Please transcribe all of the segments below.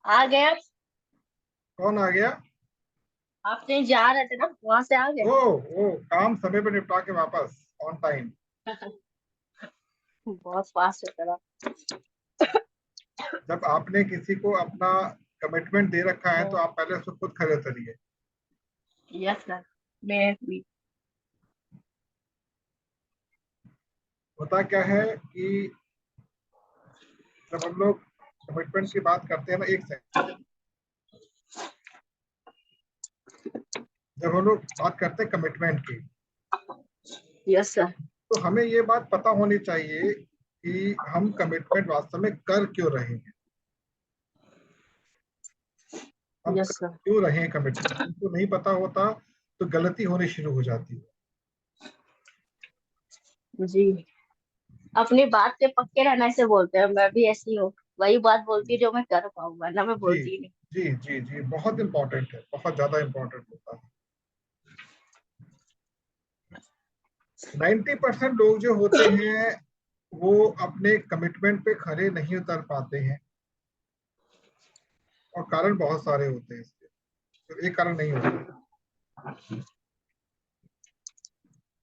आ गए आप। कौन आ गया? आपने जा रहे थे ना, वहां से आ गए। ओ ओ, काम समय पे निपटा के वापस ऑन टाइम। बहुत फास्ट है तेरा। जब आपने किसी को अपना कमिटमेंट दे रखा है तो हाँ, आप पहले उसको खुद खड़े उतरिए। Yes sir. मैं भी। होता क्या है कि जब हम लोग कमिटमेंट की बात करते हैं ना, एक सेकंड, जब हम लोग बात करते हैं कमिटमेंट की, यस सर। तो हमें ये बात पता होनी चाहिए कि हम कमिटमेंट वास्तव में कर क्यों रहे हैं। हम कर यस सर। क्यों रहे हैं कमिटमेंट, हमको नहीं पता होता तो गलती होनी शुरू हो जाती है। जी। अपनी बात पे पक्के रहने से बोलते हैं, मैं भी ऐसी हूँ। वही बात बोलती है जो मैं कर पाऊंगा ना, मैं जी बोलती ही नहीं। जी जी जी, बहुत इंपॉर्टेंट है, बहुत ज्यादा इंपॉर्टेंट होता है। 90% लोग जो होते हैं वो अपने कमिटमेंट पे खरे नहीं उतर पाते हैं, और कारण बहुत सारे होते हैं इसके, तो एक कारण नहीं होता है।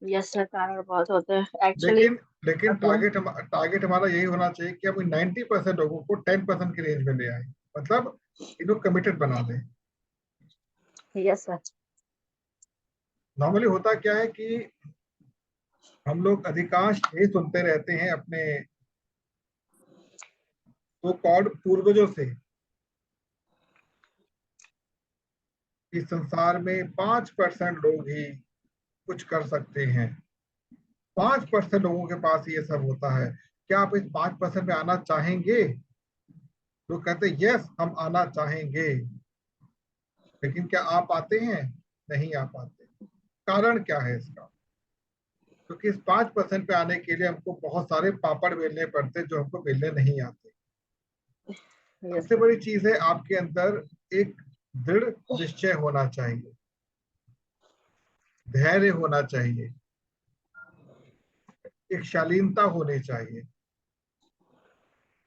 यस सर, कारण बहुत होते हैं एक्चुअली। लेकिन लेकिन अपने। टारगेट हमारा यही होना चाहिए कि हम 90% लोगों को 10% की रेंज में ले आए, मतलब इनको कमिटेड बना दें। Yes sir. नॉर्मली होता क्या है कि हम लोग अधिकांश ये सुनते रहते हैं अपने तो कॉल्ड पूर्वजों से, इस संसार में 5% लोग ही कुछ कर सकते हैं, 5% लोगों के पास ये सब होता है। क्या आप इस 5% में आना चाहेंगे? लोग कहते हैं यस, हम आना चाहेंगे, लेकिन क्या आ पाते हैं? नहीं आ पाते। कारण क्या है इसका? क्योंकि इस 5% पे आने के लिए हमको बहुत सारे पापड़ बेलने पड़ते हैं जो हमको बेलने नहीं आते। यस सबसे सर। बड़ी चीज है आपके अंदर एक दृढ़ निश्चय होना चाहिए, धैर्य होना चाहिए, एक शालीनता होनी चाहिए।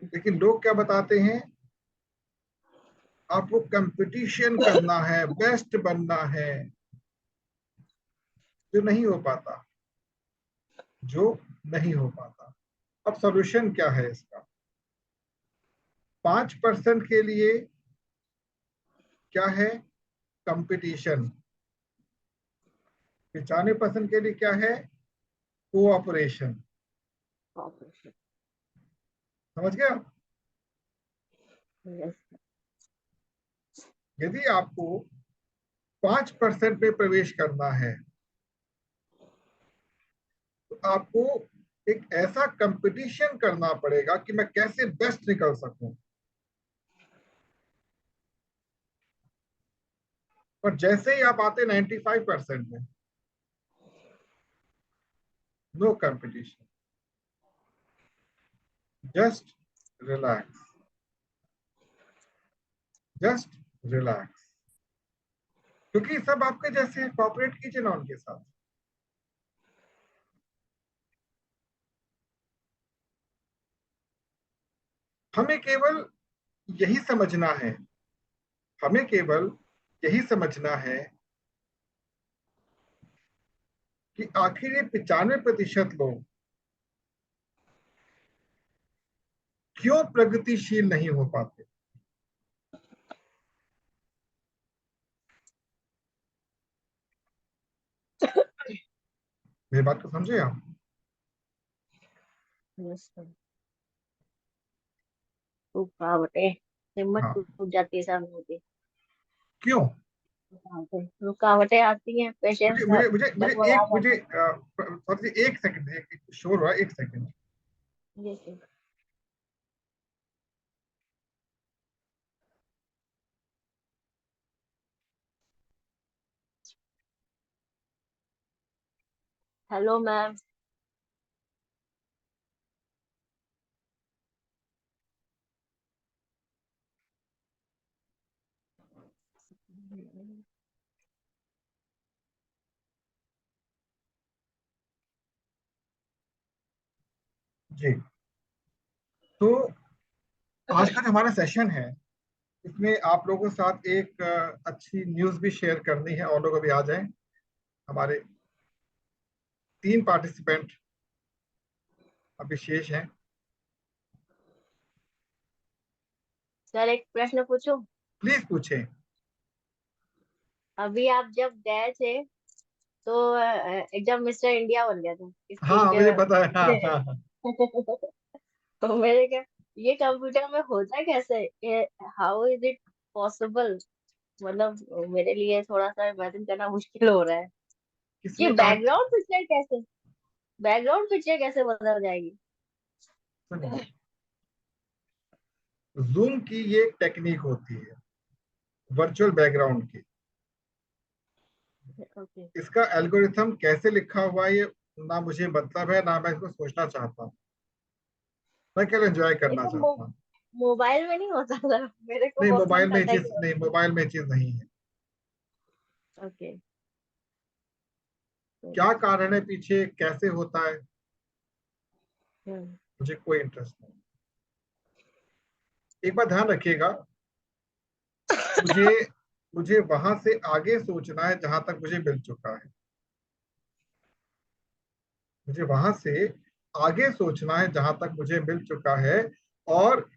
लेकिन लोग क्या बताते हैं, आपको कंपटीशन करना है, बेस्ट बनना है, जो नहीं हो पाता, जो नहीं हो पाता। अब सॉल्यूशन क्या है इसका? 5% के लिए क्या है? कंपटीशन। 95% के लिए क्या है? कोऑपरेशन। समझ गया? यस। यदि आपको 5% में प्रवेश करना है तो आपको एक ऐसा कंपटीशन करना पड़ेगा कि मैं कैसे बेस्ट निकल सकूं। पर जैसे ही आप आते 95% में, no competition, just relax, just relax, क्योंकि सब आपके जैसे हैं, कॉपरेट कीजिए ना उनके साथ। हमें केवल यही समझना है, हमें केवल यही समझना है कि आखिर ये 95% लोग क्यों प्रगतिशील नहीं हो पाते। मेरी बात को समझे आप? Yes sir. रुकावटें। हिम्मत हाँ। टूट जाती है सर मेरी। क्यों? रुकावटें आती हैं, पेशेंस मुझे मुझे मुझे मुझे डगमगा एक जाता मुझे है। सॉरी, एक सेकंड, एक शोर हुआ, एक second. Yes sir. Hello ma'am. जी। तो आज का जो हमारा सेशन है इसमें आप लोगों के साथ एक अच्छी न्यूज भी शेयर करनी है, और लोग अभी आ जाएं। हमारे 3 पार्टिसिपेंट अभी शेष हैं। सर एक प्रश्न पूछूं? प्लीज पूछें। अभी आप जब गए थे तो एकदम मिस्टर इंडिया बन गया था इस हाँ, मुझे पता है। हाँ, इनके। हाँ, हाँ। तो मेरे क्या, ये कंप्यूटर में होता कैसे? How is it possible? मतलब मेरे लिए थोड़ा सा इमेजिन करना मुश्किल हो रहा है। ये किसने कहा? बैकग्राउंड पिक्चर कैसे बदल जाएगी? सुनिए, जूम की ये एक टेक्निक होती है वर्चुअल बैकग्राउंड की। ओके। इसका एल्गोरिथम कैसे लिखा हुआ है, ये ना मुझे मतलब है, ना मैं इसको सोचना चाहता हूँ। मैं केवल एंजॉय ये करना तो चाहता हूँ। मोबाइल में नहीं होता था, मेरे को नहीं, बहुत मन करता है कि। मोबाइल में ये चीज नहीं है। ओके। क्या कारण है पीछे, कैसे होता है, हम्म। मुझे कोई इंटरेस्ट नहीं। एक बात ध्यान रखिएगा, मुझे मुझे वहां से आगे सोचना है जहां तक मुझे मिल चुका है। मुझे वहां से आगे सोचना है जहां तक मुझे मिल चुका है, और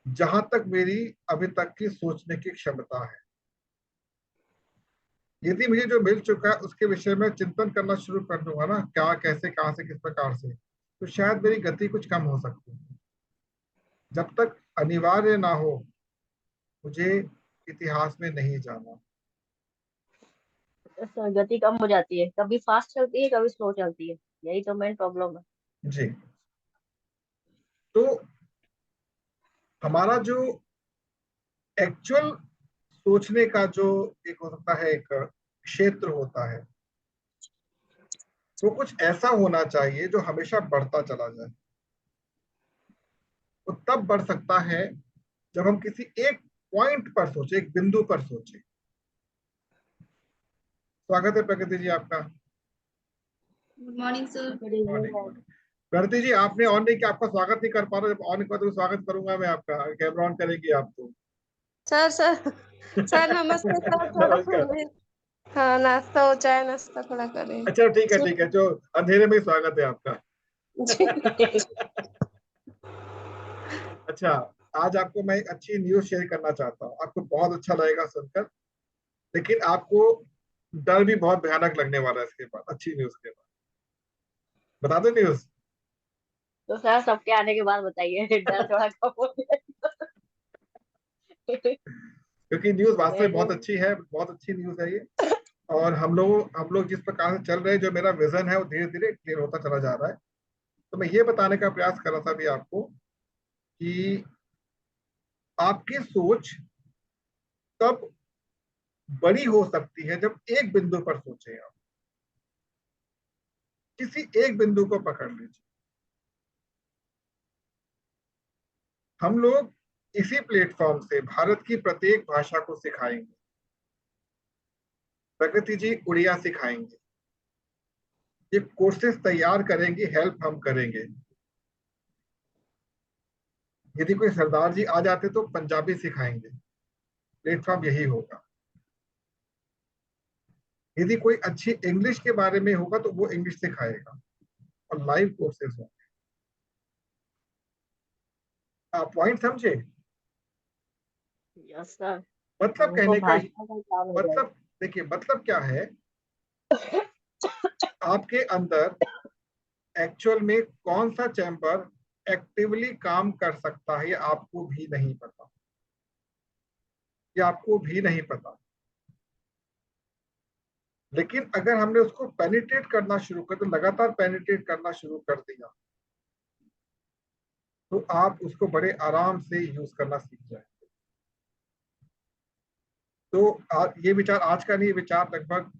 जहां तक मेरी अभी तक की सोचने की क्षमता है। यदि मुझे जो मिल चुका है उसके विषय में चिंतन करना शुरू कर दूंगा ना, क्या, कैसे, कहां से, किस प्रकार से, तो शायद मेरी गति कुछ कम हो सकती है। जब तक अनिवार्य ना हो, मुझे इतिहास में नहीं जाना। गति कम हो जाती है, कभी फास्ट चलती है कभी स्लो चलती है, यही तो मेन प्रॉब्लम है। जी। तो हमारा जो एक्चुअल सोचने का जो एक हो सकता है, एक क्षेत्र होता है, वो कुछ ऐसा होना चाहिए जो हमेशा बढ़ता चला जाए। वो तब बढ़ सकता है जब हम किसी एक पॉइंट पर सोचे, एक बिंदु पर सोचे। स्वागत है प्रगति जी आपका। Good morning sir. Good evening morning, ma'am. Morning. Pragati ji, आपने ऑन नहीं किया, आपका स्वागत नहीं कर पा रहा। जब ऑन कर तो स्वागत करूंगा मैं आपका, कैमरा ऑन करेंगी आप तो। सर सर सर नमस्ते सर, थोड़ा नमस्कार। हाँ नाश्ता हो, चाय नाश्ता थोड़ा करें। अच्छा, ठीक है, ठीक है, जो अंधेरे में ही स्वागत है आपका। जी। अच्छा, आज आपको मैं एक अच्छी न्यूज शेयर करना चाहता हूँ, आपको बहुत अच्छा लगेगा सुनकर। लेकिन आपको डर भी बहुत भयानक लगने वाला है इसके बाद, अच्छी न्यूज के बाद। बता दो न्यूज। तो सर सबके आने के बाद बताइए, डर थोड़ा कम हो जाए। क्योंकि न्यूज वास्तव में चलिए। बहुत अच्छी है, बहुत अच्छी न्यूज है ये। और हम लोग जिस प्रकार से चल रहे हैं, जो मेरा विजन है वो धीरे धीरे क्लियर होता चला जा रहा है। तो मैं ये बताने का प्रयास कर रहा था अभी आपको कि आपकी सोच तब बड़ी हो सकती है जब एक बिंदु पर सोचें आप। किसी एक बिंदु को पकड़ लीजिए। हम लोग इसी प्लेटफॉर्म से भारत की प्रत्येक भाषा को सिखाएंगे। प्रगति जी उड़िया सिखाएंगे। ये कोर्सेज तैयार करेंगे, हेल्प हम करेंगे। यदि कोई सरदार जी आ जाते तो पंजाबी सिखाएंगे। प्लेटफॉर्म यही होगा। यदि कोई अच्छी इंग्लिश के बारे में होगा तो वो इंग्लिश सिखाएगा, और लाइव कोर्सेज होंगे। आप पॉइंट समझे? Yes sir. मतलब हमको कहने का, भाषा का काम हो जाएगा। मतलब देखिए, मतलब क्या है, आपके अंदर एक्चुअल में कौन सा चैम्बर एक्टिवली काम कर सकता है, ये आपको भी नहीं पता। ये आपको भी नहीं पता। लेकिन अगर हमने उसको पेनिट्रेट करना शुरू कर, तो लगातार पेनिट्रेट करना शुरू कर दिया, तो आप उसको बड़े आराम से यूज करना सीख जाए। तो ये विचार आज का नहीं, ये विचार लगभग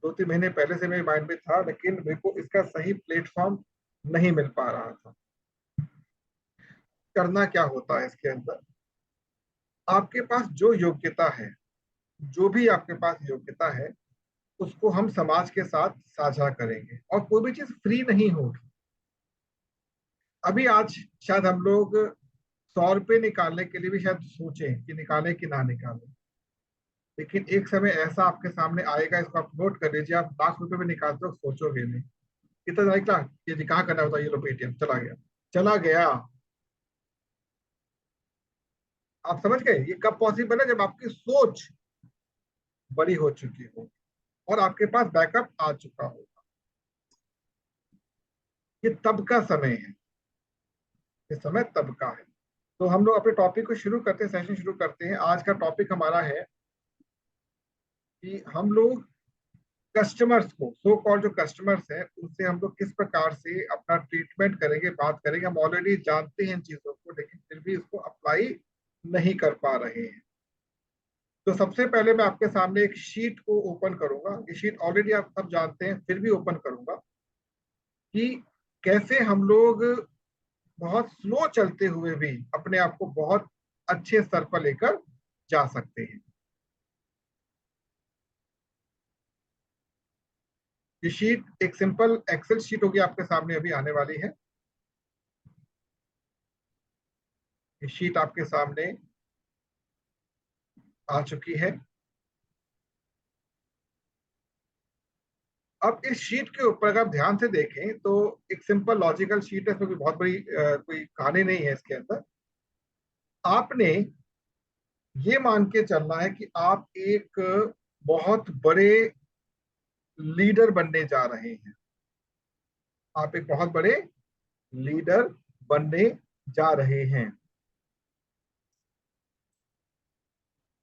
2-3 महीने पहले से मेरे माइंड में था, लेकिन मेरे को इसका सही प्लेटफॉर्म नहीं मिल पा रहा था। करना क्या होता है इसके अंदर, आपके पास जो योग्यता है, जो भी आपके पास योग्यता है, उसको हम समाज के साथ साझा करेंगे, और कोई भी चीज फ्री नहीं होगी। अभी आज शायद हम लोग 100 रुपये निकालने के लिए भी शायद सोचें कि निकालें कि ना निकालें, लेकिन एक समय ऐसा आपके सामने आएगा, इसको आप नोट कर लीजिए, आप लाख रुपए में निकालते हो सोचोगे नहीं। कितना जाएगा, ये जी कहाँ करना होता है, ये लो पेटीएम, चला गया, चला गया। आप समझ गए ये कब पॉसिबल है, जब आपकी सोच बड़ी हो चुकी हो और आपके पास बैकअप आ चुका होगा। ये तब का समय है, ये समय तब का है। तो हम लोग अपने टॉपिक को शुरू करते हैं, सेशन शुरू करते हैं। आज का टॉपिक हमारा है कि हम लोग कस्टमर्स को, सो कॉल्ड जो कस्टमर्स हैं, उनसे हम लोग किस प्रकार से अपना ट्रीटमेंट करेंगे, बात करेंगे। हम ऑलरेडी जानते हैं इन चीजों को, लेकिन फिर भी इसको अप्लाई नहीं कर पा रहे हैं। तो सबसे पहले मैं आपके सामने एक शीट को ओपन करूंगा। ये शीट ऑलरेडी आप सब जानते हैं, फिर भी ओपन करूंगा कि कैसे हम लोग बहुत स्लो चलते हुए भी अपने आप को बहुत अच्छे स्तर पर लेकर जा सकते हैं। ये शीट एक सिंपल एक्सेल शीट होगी, आपके सामने अभी आने वाली है। ये शीट आपके सामने आ चुकी है। अब इस शीट के ऊपर अगर आप ध्यान से देखें तो एक सिंपल लॉजिकल शीट है, इसमें कोई बहुत बड़ी कोई कहानी नहीं है इसके अंदर। आपने ये मान के चलना है कि आप एक बहुत बड़े लीडर बनने जा रहे हैं। आप एक बहुत बड़े लीडर बनने जा रहे हैं,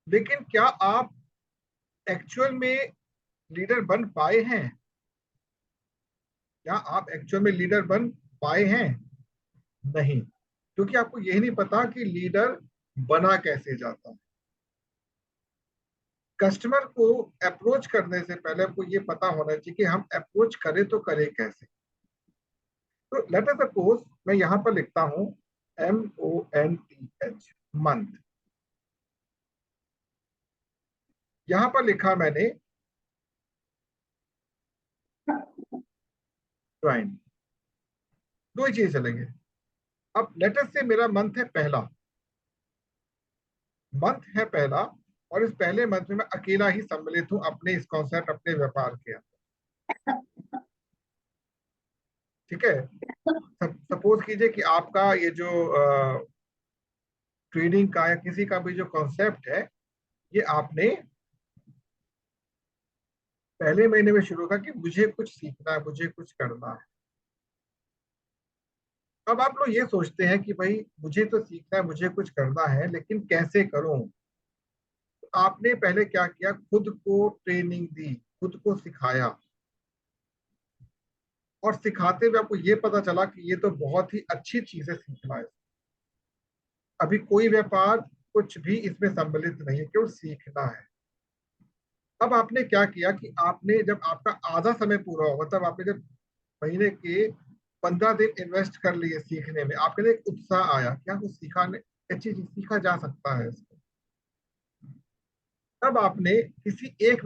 लेकिन क्या आप एक्चुअल में लीडर बन पाए हैं? क्या आप एक्चुअल में लीडर बन पाए हैं? नहीं, क्योंकि आपको यही नहीं पता कि लीडर बना कैसे जाता है। कस्टमर को अप्रोच करने से पहले आपको ये पता होना चाहिए कि हम अप्रोच करें तो करें कैसे। तो लेट अस सपोज मैं यहां पर लिखता हूं MONTH, मंथ। यहां पर लिखा मैंने ज्वाइन। दो ही चीज चलेंगे। अब लेट अस से मेरा मंथ है पहला, मंथ है पहला, और इस पहले मंथ में मैं अकेला ही सम्मिलित हूं अपने इस कॉन्सेप्ट, अपने व्यापार के अंदर। ठीक है, सपोज कीजिए कि आपका ये जो ट्रेडिंग का या किसी का भी जो कॉन्सेप्ट है, ये आपने पहले महीने में शुरू किया कि मुझे कुछ सीखना है, मुझे कुछ करना है। अब आप लोग ये सोचते हैं कि भाई मुझे तो सीखना है, मुझे कुछ करना है, लेकिन कैसे करूं? तो आपने पहले क्या किया, खुद को ट्रेनिंग दी, खुद को सिखाया, और सिखाते हुए आपको ये पता चला कि ये तो बहुत ही अच्छी चीज है सीखना है। अभी कोई व्यापार कुछ भी इसमें सम्मिलित नहीं है, केवल सीखना है। अब आपने क्या किया कि आपने जब आपका आधा समय पूरा होगा, तब आपने जब महीने के 15 दिन इन्वेस्ट कर लिए सीखने में, आपके लिए एक उत्साह आया, क्या कुछ सीखाने, अच्छी चीज सीखा जा सकता है इसको। तब आपने किसी एक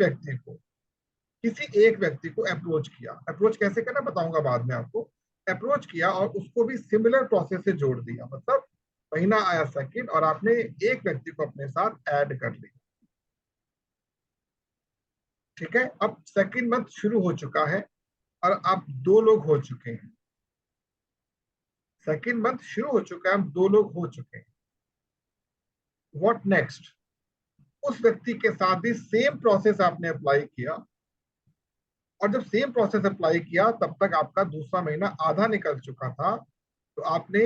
व्यक्ति को अप्रोच किया। अप्रोच कैसे करना बताऊंगा बाद में आपको। अप्रोच किया और उसको भी सिमिलर प्रोसेस से जोड़ दिया, मतलब महीना आया सेकंड और आपने एक व्यक्ति को अपने साथ ऐड कर लिया। ठीक है, अब सेकंड मंथ शुरू हो चुका है और आप 2 लोग हो चुके हैं। सेकंड मंथ शुरू हो चुका है, हम 2 लोग हो चुके हैं। What next? उस व्यक्ति के साथ भी सेम प्रोसेस आपने अप्लाई किया, और जब सेम प्रोसेस अप्लाई किया तब तक आपका दूसरा महीना आधा निकल चुका था। तो आपने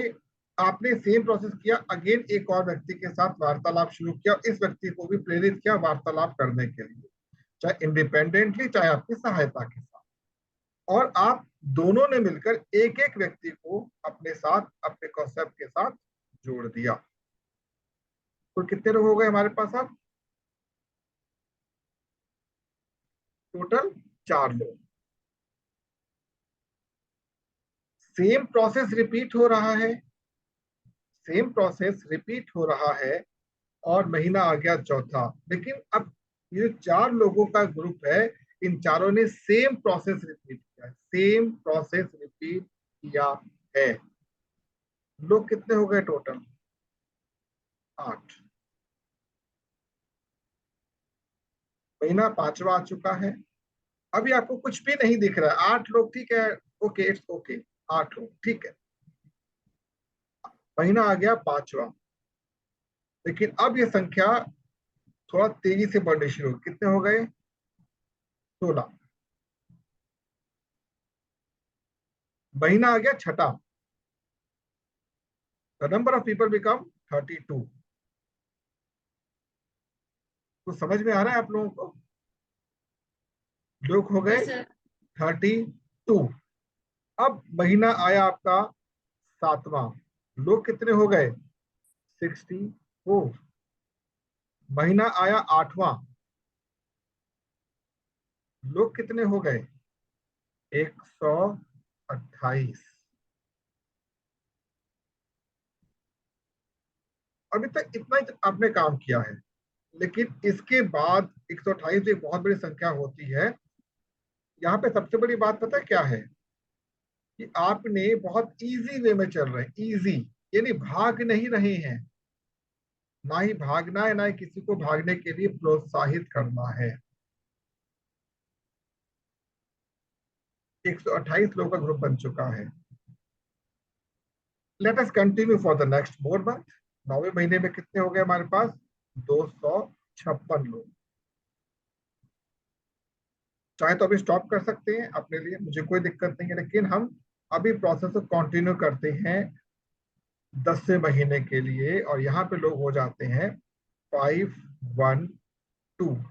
आपने सेम प्रोसेस किया, अगेन एक और व्यक्ति के साथ वार्तालाप शुरू किया, इस व्यक्ति को भी प्रेरित किया वार्तालाप करने के लिए, चाहे इंडिपेंडेंटली चाहे आपकी सहायता के साथ। और आप दोनों ने मिलकर एक एक व्यक्ति को अपने साथ, अपने कॉन्सेप्ट के साथ जोड़ दिया। तो कितने लोग हो गए हमारे पास अब? टोटल 4 लोग। सेम प्रोसेस रिपीट हो रहा है, सेम प्रोसेस रिपीट हो रहा है, और महीना आ गया चौथा। लेकिन अब ये 4 लोगों का ग्रुप है, इन चारों ने सेम प्रोसेस रिपीट किया, सेम प्रोसेस रिपीट किया है। लोग कितने हो गए टोटल? 8। महीना 5वां आ चुका है। अभी आपको कुछ भी नहीं दिख रहा है, 8 लोग, ठीक है, ओके, इट्स ओके, 8 लोग, ठीक है। महीना आ गया 5वां, लेकिन अब ये संख्या थोड़ा तेजी से बढ़नी शुरू हो, कितने हो गए? 16। महीना आ गया 6, the number of people become 32। तो समझ में आ रहा है आप लोगों को? लोग हो गए 32। अब महीना आया आपका 7वां, लोग कितने हो गए? 64। महीना आया 8वां, लोग कितने हो गए? 128। अभी तक इतना ही आपने काम किया है, लेकिन इसके बाद 128 एक बहुत बड़ी संख्या होती है। यहाँ पे सबसे बड़ी बात पता है क्या है? कि आपने बहुत इजी वे में चल रहे हैं, इजी यानी भाग नहीं रहे हैं, ना ही भागना है, ना ही किसी को भागने के लिए प्रोत्साहित करना है। 128 लोगों का ग्रुप बन चुका है। Let us continue for the next more month. 9वें महीने में कितने हो गए हमारे पास? 256 लोग। चाहे तो अभी स्टॉप कर सकते हैं अपने लिए, मुझे कोई दिक्कत नहीं है, लेकिन हम अभी प्रोसेस को कंटिन्यू करते हैं 10वें महीने के लिए, और यहाँ पे लोग हो जाते हैं 512।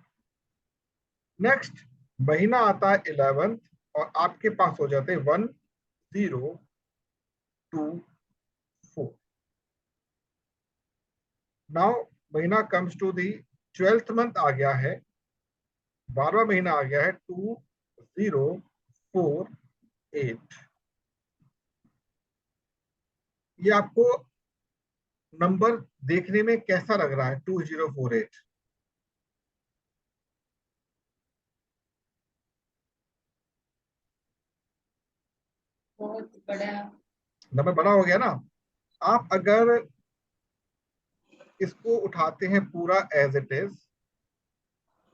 नेक्स्ट महीना आता है 11th, और आपके पास हो जाते हैं 1024। नाउ महीना comes to the 12th month आ गया है, 12वां महीना आ गया है 2048। ये आपको नंबर देखने में कैसा लग रहा है 2048? बहुत बड़ा। नंबर बड़ा हो गया ना? आप अगर इसको उठाते हैं पूरा एज इट इज,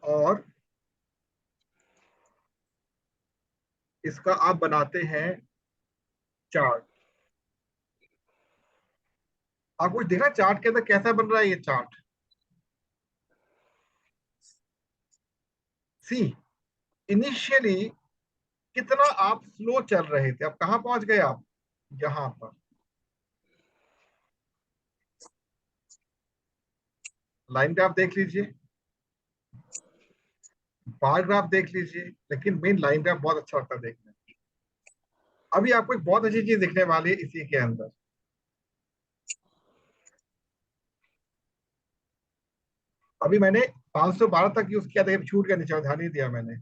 और इसका आप बनाते हैं चार्ट, आप कुछ देखा चार्ट के अंदर कैसा बन रहा है ये चार्ट? सी, इनिशियली कितना आप स्लो चल रहे थे, अब कहां पहुंच गए आप? यहां पर। लाइन ग्राफ देख लीजिए, बार ग्राफ देख लीजिए, लेकिन मेन लाइन ग्राफ बहुत अच्छा लगता है देखने में। अभी आपको एक बहुत अच्छी चीज दिखने वाली है इसी के अंदर। अभी मैंने 512 तक यूज किया था, छूट गया, नीचे ध्यान नहीं दिया मैंने।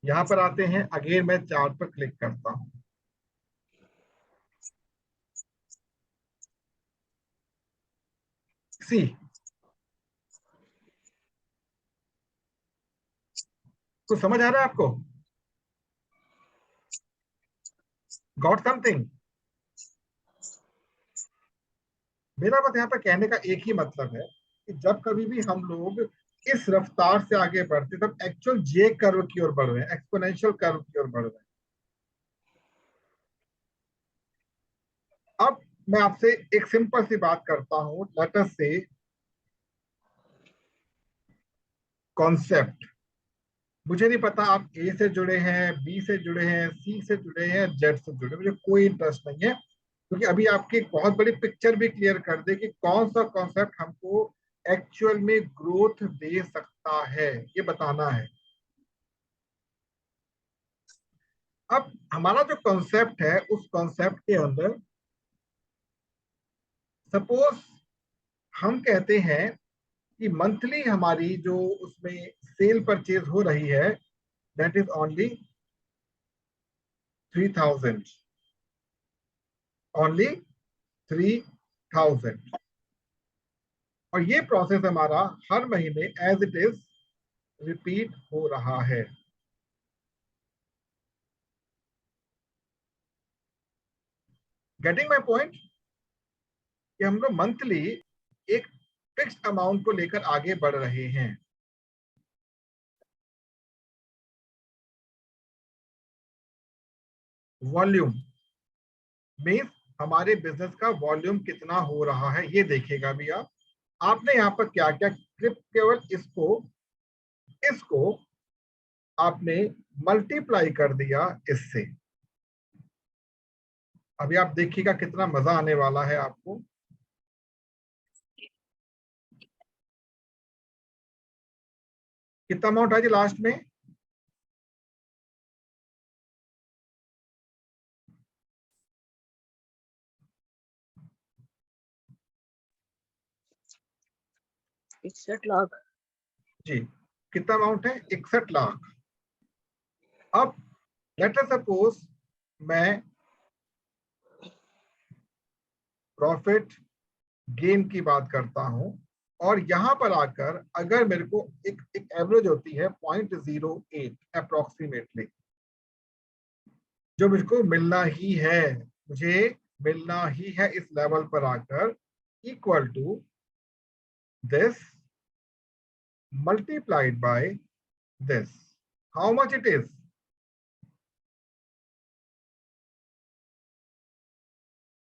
यहां पर आते हैं, अगेन मैं चार्ट पर क्लिक करता हूं। सी, कुछ समझ आ रहा है आपको? Got something? मेरा बस यहाँ पर कहने का एक ही मतलब है कि जब कभी भी हम लोग इस रफ्तार से आगे बढ़ते, तब एक्चुअल जे कर्व की ओर बढ़ रहे हैं, एक्सपोनेंशियल कर्व की ओर बढ़ रहे हैं। अब मैं आपसे एक सिंपल सी बात करता हूं, लेट अस से कॉन्सेप्ट। मुझे नहीं पता आप ए से जुड़े हैं, बी से जुड़े हैं, सी से जुड़े हैं, जेड से जुड़े, मुझे कोई इंटरेस्ट नहीं है, क्योंकि अभी आपकी एक बहुत बड़ी पिक्चर भी क्लियर कर दे कि कौन सा कॉन्सेप्ट हमको एक्चुअल में ग्रोथ दे सकता है, ये बताना है। अब हमारा जो कॉन्सेप्ट है, उस कॉन्सेप्ट के अंदर सपोज हम कहते हैं कि मंथली हमारी जो उसमें सेल परचेज हो रही है, दैट इज ओनली 3000, ओनली 3000। और ये प्रोसेस हमारा हर महीने एज इट इज रिपीट हो रहा है। Getting my point? कि हम लोग मंथली एक फिक्स्ड अमाउंट को लेकर आगे बढ़ रहे हैं। वॉल्यूम मीन्स हमारे बिजनेस का वॉल्यूम कितना हो रहा है ये देखेगा भी आप। आपने यहाँ पर क्या क्या केवल इसको आपने मल्टीप्लाई कर दिया इससे। अभी आप देखिएगा कितना मजा आने वाला है आपको। कितना अमाउंट है जी लास्ट में? ₹61 लाख। जी कितना अमाउंट है? 61 लाख। अब लेट अस सपोज मैं प्रॉफिट गेन की बात करता हूं और यहां पर आकर अगर मेरे को एक एवरेज होती है 0.08 अप्रोक्सीमेटली जो मुझको मिलना ही है, मुझे मिलना ही है इस लेवल पर आकर, equal to this multiplied by this. How much it is?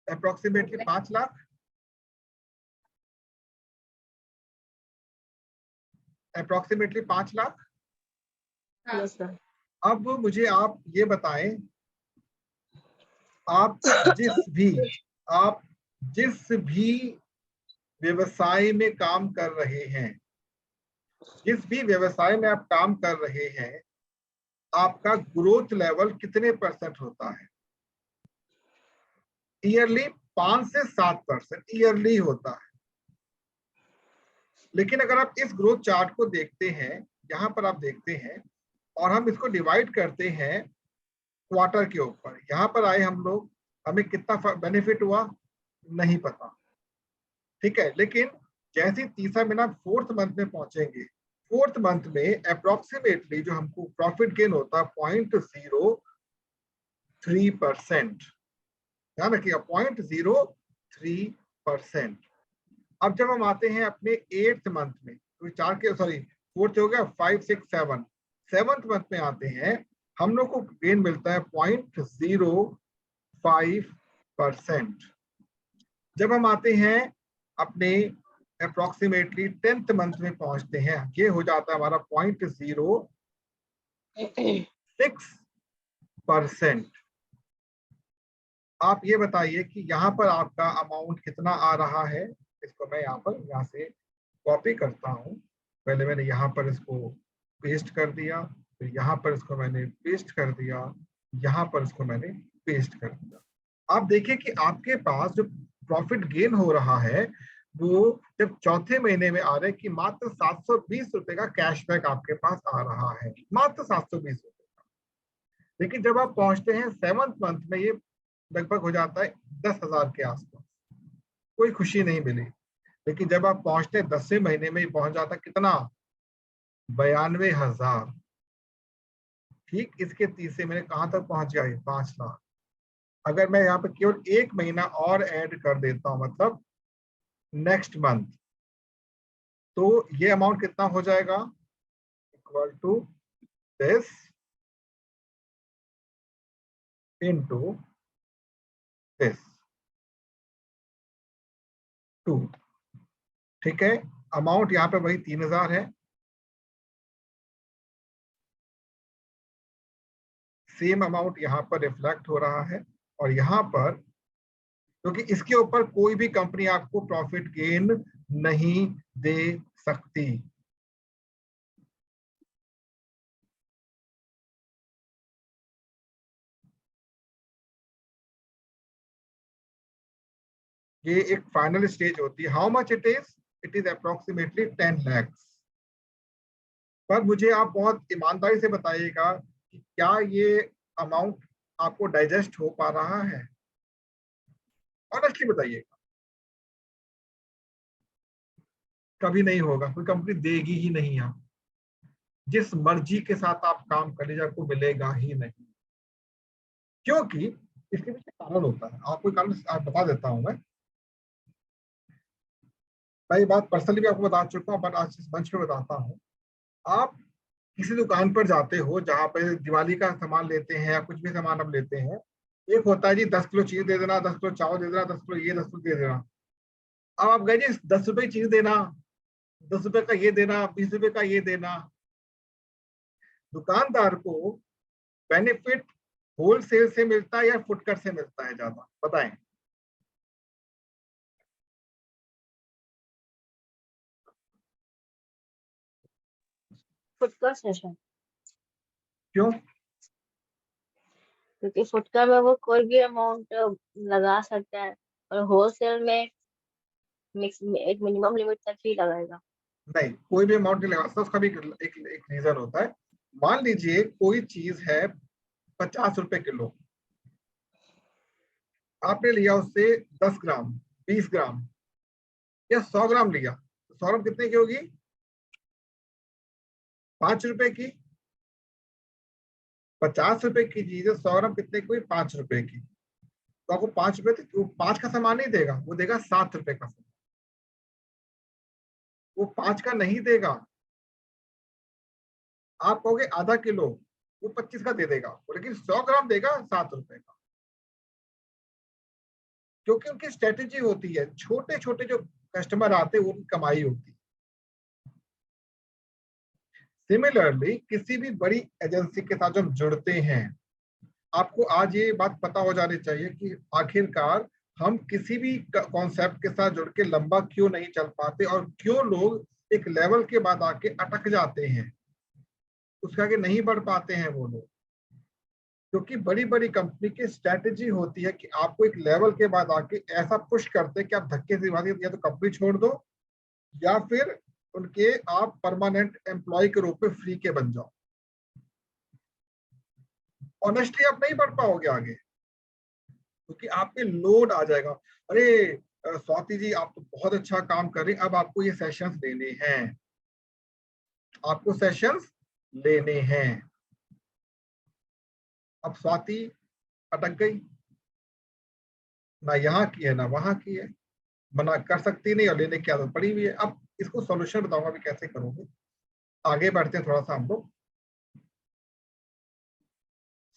Approximately 5 lakh. Approximately 5 lakh. Yes sir. अब मुझे आप ये बताएं, आप जिस भी व्यवसाय में काम कर रहे हैं, जिस भी व्यवसाय में आप काम कर रहे हैं, आपका ग्रोथ लेवल कितने % होता है? ईयरली 5 से 7% ईयरली होता है। लेकिन अगर आप इस ग्रोथ चार्ट को देखते हैं, यहां पर आप देखते हैं और हम इसको डिवाइड करते हैं क्वार्टर के ऊपर, यहां पर आए हम लोग, हमें कितना बेनिफिट हुआ नहीं पता, ठीक है। लेकिन जैसे तीसरा महीना फोर्थ मंथ में पहुंचेंगे, फोर्थ मंथ में अप्रोक्सीमेटली जो हमको प्रॉफिट गेन होता है 0.03%, ध्यान रखिएगा 0.03%। अब जब हम आते हैं अपने 8th मंथ में, तो फोर्थ हो गया 5, 6, 7, 7th मंथ में आते हैं, हम लोग को गेन मिलता है 0.05%। जब हम आते हैं अपने अप्रोक्सीमेटली 10th मंथ में पहुंचते हैं, ये हो जाता है हमारा 0.06%। आप ये बताइए कि यहाँ पर आपका अमाउंट कितना आ रहा है। इसको मैं यहाँ से कॉपी करता हूँ। पहले मैंने यहाँ पर इसको पेस्ट कर दिया, फिर यहाँ पर इसको मैंने पेस्ट कर दिया, यहाँ पर इसको मैंने पेस्ट कर दिया। आप देखिए कि आपके पास जो प्रॉफिट गेन हो रहा है वो जब चौथे महीने में आ रहा है कि मात्र 720 रुपए का कैशबैक आपके पास आ रहा है, मात्र 720 रुपए का। लेकिन जब आप पहुंचते हैं 7th मंथ में ये लगभग हो जाता है 10,000 के आसपास, कोई खुशी नहीं मिली। लेकिन जब आप पहुंचते 10वें महीने में पहुंच जाता कितना, 92,000। ठीक इसके तीसरे महीने कहां तक पहुंच गया, 5 लाख। अगर मैं यहाँ पे केवल 1 महीना और ऐड कर देता हूं, मतलब नेक्स्ट मंथ, तो ये अमाउंट कितना हो जाएगा, equal to this into this 2। ठीक है, अमाउंट यहाँ पे वही 3,000 है, सेम अमाउंट यहाँ पर रिफ्लेक्ट हो रहा है। और यहाँ पर क्योंकि इसके ऊपर कोई भी कंपनी आपको प्रॉफिट गेन नहीं दे सकती, ये एक फाइनल स्टेज होती है। How much it is approximately 10 lakh. पर मुझे आप बहुत ईमानदारी से बताइएगा कि क्या ये अमाउंट आपको डाइजेस्ट हो पा रहा है, ऑनेस्टली बताइएगा। कभी नहीं होगा, कोई कंपनी देगी ही नहीं। आप जिस मर्जी के साथ आप काम कर लीजिए, आपको मिलेगा ही नहीं, क्योंकि इसके पीछे कारण होता है। आपको कारण आप बता देता हूं मैं। मैं ये बात पर्सनली भी आपको बता चुका हूँ, बट आज इस मंच पे बताता हूँ। आप किसी दुकान पर जाते हो जहाँ पे दिवाली का सामान लेते हैं या कुछ भी सामान आप लेते हैं, एक होता है जी 10 किलो चीज दे देना, 10 किलो चावल दे देना, 10 किलो ये 10 किलो दे देना। अब आप गए जी 10 रुपए की चीज देना, 10 रुपए का ये देना, 20 रुपए का ये देना। दुकानदार को बेनिफिट होलसेल से मिलता है या फुटकर से मिलता है ज्यादा, बताएं। फुटकर सेशन, क्यों? क्योंकि फुटकर में वो कोई भी अमाउंट लगा सकता है, और होलसेल में मिक्स एक मिनिमम लिमिट तक ही लगाएगा। नहीं, कोई भी अमाउंट नहीं लगा सकता, उसका भी एक रीजन होता है। मान लीजिए कोई चीज है 50 रुपए किलो, आपने लिया उससे 10 ग्राम, 20 ग्राम या 100 ग्राम लिया, तो 100 ग्राम कितने की होगी? 5 रुपए की। 50 रुपए की चीज है, 100 ग्राम कितने की हुई? 5 रुपए की। तो आपको 5 रुपए, वो 5 का सामान नहीं देगा, वो देगा 7 रुपए का सामान। वो 5 का नहीं देगा। आप कहोगे आधा किलो, वो 25 का दे देगा, लेकिन 100 ग्राम देगा 7 रुपए का। क्योंकि उनकी स्ट्रेटेजी होती है, छोटे छोटे जो कस्टमर आते हैं उनकी कमाई होती है। सिमिलरली किसी भी बड़ी एजेंसी के साथ जो हम जुड़ते हैं, आपको आज ये बात पता हो जानी चाहिए कि आखिरकार हम किसी भी कॉन्सेप्ट के साथ जुड़ के लंबा क्यों नहीं चल पाते, और क्यों लोग एक लेवल के बाद आके अटक जाते हैं, उसके आगे नहीं बढ़ पाते हैं वो लोग। क्योंकि बड़ी बड़ी कंपनी की स्ट्रेटेजी होती है कि आपको एक लेवल के बाद आके ऐसा पुश करते हैं कि आप धक्के से या तो कंपनी छोड़ दो, या फिर उनके आप परमानेंट एम्प्लॉय के रूप में फ्री के बन जाओ। ऑनेस्टली आप नहीं बढ़ पाओगे आगे, क्योंकि आप पे लोड आ जाएगा। अरे स्वाति जी, आप तो बहुत अच्छा काम कर रहे हैं, अब आपको ये सेशंस लेने हैं, आपको सेशंस लेने हैं। अब स्वाति अटक गई, ना यहाँ की है ना वहां की है, मना कर सकती नहीं और लेने की आदत पड़ी हुई है। अब इसको सॉल्यूशन बताऊंगा भी कैसे करोगे। आगे बढ़ते हैं थोड़ा सा हम लोग।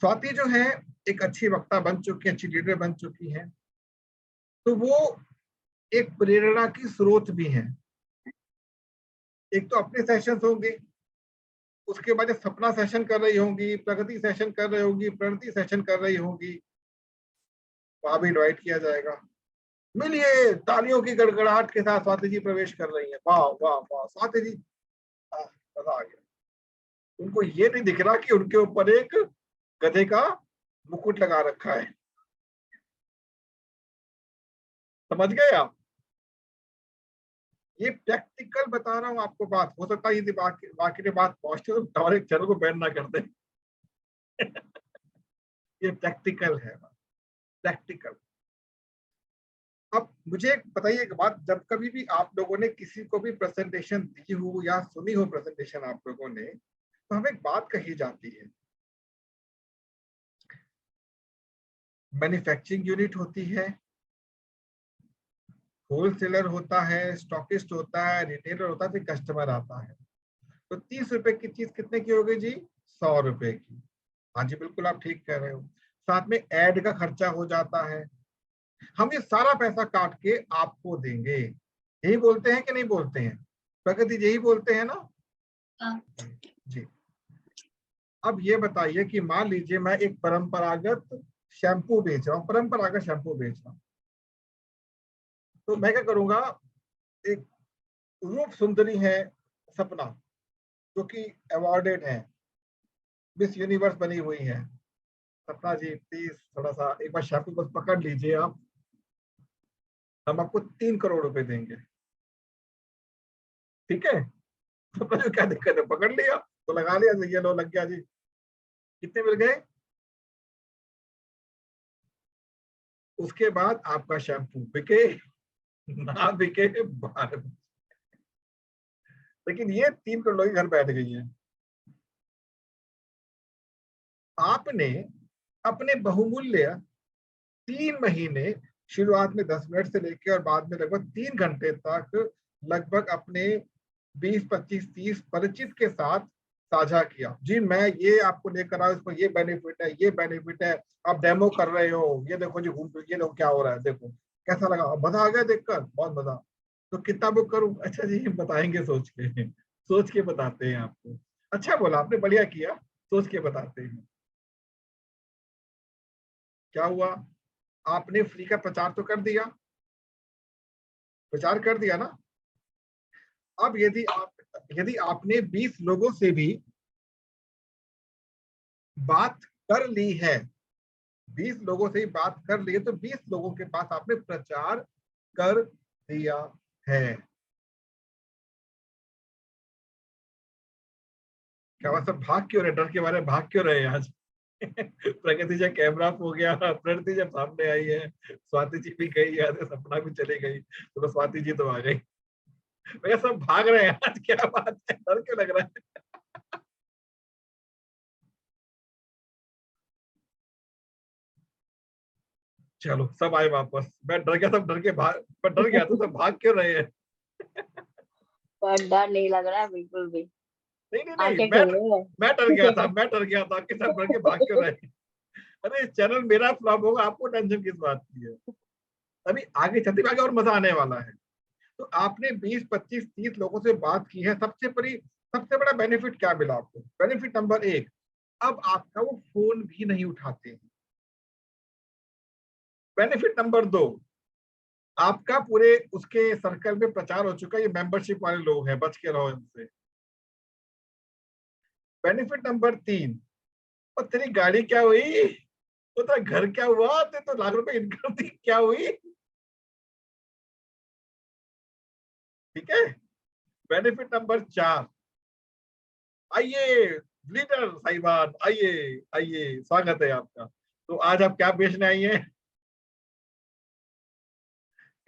स्वाति जो है एक अच्छी वक्ता बन चुकी है, अच्छी लीडर बन चुकी है, तो वो एक प्रेरणा की स्रोत भी है। एक तो अपने सेशंस होंगे, उसके बाद सपना सेशन कर रही होंगी, प्रगति सेशन कर रही होंगी, प्रणति सेशन कर रही होंगी, वहां भी इन्वाइट किया जाएगा। मिलिए, तालियों की गड़गड़ाहट के साथ स्वाति जी प्रवेश कर रही है। वाह वाह वाह स्वाति जी, मजा आ गया। उनको ये नहीं दिख रहा कि उनके ऊपर एक गधे का मुकुट लगा रखा है। समझ गए आप? ये प्रैक्टिकल बता रहा हूँ आपको बात। हो सकता है यदि बाकी बात पहुंचते तो हमारे चैनल को बैन ना कर दे। ये प्रैक्टिकल है, प्रैक्टिकल। अब मुझे बताइए एक बात, जब कभी भी आप लोगों ने किसी को भी प्रेजेंटेशन दी हो या सुनी हो प्रेजेंटेशन आप लोगों ने, तो हमें एक बात कही जाती है, मैन्युफैक्चरिंग यूनिट होती है, होलसेलर होता है, स्टॉकिस्ट होता है, रिटेलर होता है, फिर कस्टमर आता है। तो 30 रुपए की चीज कितने की हो गई जी? 100 रुपए की। हाँ जी, बिल्कुल आप ठीक कह रहे हो। साथ में एड का खर्चा हो जाता है। हम ये सारा पैसा काट के आपको देंगे, यही बोलते हैं कि नहीं बोलते हैं? प्रगति यही बोलते हैं ना? जी। अब ये बताइए कि मान लीजिए मैं एक परंपरागत शैम्पू बेच रहा हूँ, परंपरागत शैम्पू बेच रहा हूँ, तो मैं क्या करूंगा, एक रूप सुंदरी है सपना, जो कि अवॉर्डेड है, मिस यूनिवर्स बनी हुई है। सपना जी प्लीज थोड़ा सा एक बार शैम्पू बस पकड़ लीजिए आप, हम आपको 3 करोड़ रुपए देंगे। ठीक है? सपना जी क्या दिक्कत है, पकड़ लिया तो लगा लिया, ये लो लग गया जी। कितने मिल गए? उसके बाद आपका शैम्पू बिके ना बिके बाहर, लेकिन ये 3 करोड़ लोग घर बैठ गई है। आपने अपने बहुमूल्य 3 महीने, शुरुआत में 10 मिनट से लेकर और बाद में लगभग 3 घंटे तक लगभग अपने 20, 25, 30 परिचित के साथ साझा किया। जी मैं ये आपको लेकर आया, इसमें ये बेनिफिट है, ये बेनिफिट है, आप डेमो कर रहे हो, ये देखो जी घूम फिर, ये देखो क्या हो रहा है, देखो कैसा लगा, मजा आ गया देखकर, बहुत मजा। तो कितना बुक करूं? अच्छा जी बताएंगे सोच के बताते हैं आपको। अच्छा बोला आपने, बढ़िया किया, सोच के बताते हैं। क्या हुआ? आपने फ्री का प्रचार तो कर दिया, प्रचार कर दिया ना। अब यदि आपने 20 लोगों से भी बात कर ली है, 20 लोगों से ही बात कर ली है, तो 20 लोगों के पास आपने प्रचार कर दिया है। क्या बात, सब भाग क्यों रहे, डर के बारे में भाग क्यों रहे हैं आज? प्रगति जी कैमरा हो गया, प्रगति जब सामने आई है, स्वाति जी भी गई याद है, सपना भी चली गई, तो स्वाति जी तो आ गई। भैया सब भाग रहे हैं आज, क्या बात है, डर क्यों लग रहा है? चलो सब आए वापस, मैं डर गया, सब डर के भाग, मैं डर गया तो सब भाग क्यों रहे हैं? पर डर नहीं लग रहा है बिल्कुल भी। नहीं नहीं नहीं, आंखें खुल रही मैं डर गया था कि सब डर के भाग क्यों रहे हैं? अरे चैनल मेरा फ्लॉप होगा, आपको टेंशन किस बात की है? अभी आगे चलते आगे और मजा आने वाला है। तो आपने 20, 25, 30 लोगों से बात की है, सबसे बड़ा बेनिफिट क्या मिला आपको? बेनिफिट नंबर 1, अब आपका वो फोन भी नहीं उठाते हैं। बेनिफिट नंबर 2, आपका पूरे उसके सर्कल में प्रचार हो चुका है, ये मेंबरशिप वाले लोग हैं, बच के रहो इनसे। बेनिफिट नंबर 3, और तेरी गाड़ी क्या हुई, तो तेरा घर क्या हुआ, ते तो लाख रुपए इनकम थी, क्या हुई? ठीक है। बेनिफिट नंबर 4, आइए लीडर साहिबान, आइए आइए, स्वागत है आपका। तो आज आप क्या बेचने आई हैं?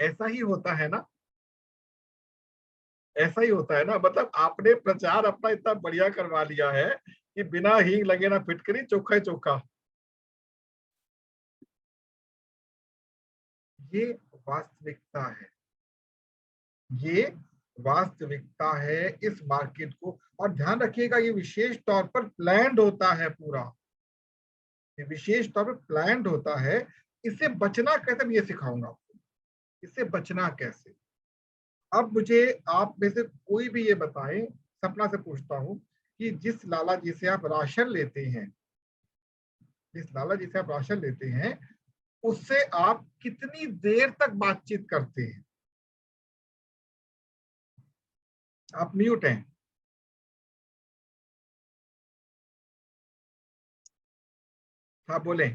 ऐसा ही होता है ना, ऐसा ही होता है ना, मतलब आपने प्रचार अपना इतना बढ़िया करवा लिया है कि बिना हींग लगे ना फिटकरी, चोखा ही चोखा। ये वास्तविकता है, ये वास्तविकता है इस मार्केट को। और ध्यान रखिएगा, ये विशेष तौर पर प्लान्ड होता है पूरा, ये विशेष तौर पर प्लान्ड होता है। इससे बचना कैसे, मैं ये सिखाऊंगा आपको, इससे बचना कैसे। अब मुझे आप में से कोई भी ये बताएं, सपना से पूछता हूं, कि जिस लाला जी से आप राशन लेते हैं, जिस लाला जी से आप राशन लेते हैं, उससे आप कितनी देर तक बातचीत करते हैं? आप म्यूट हैं। हाँ बोले।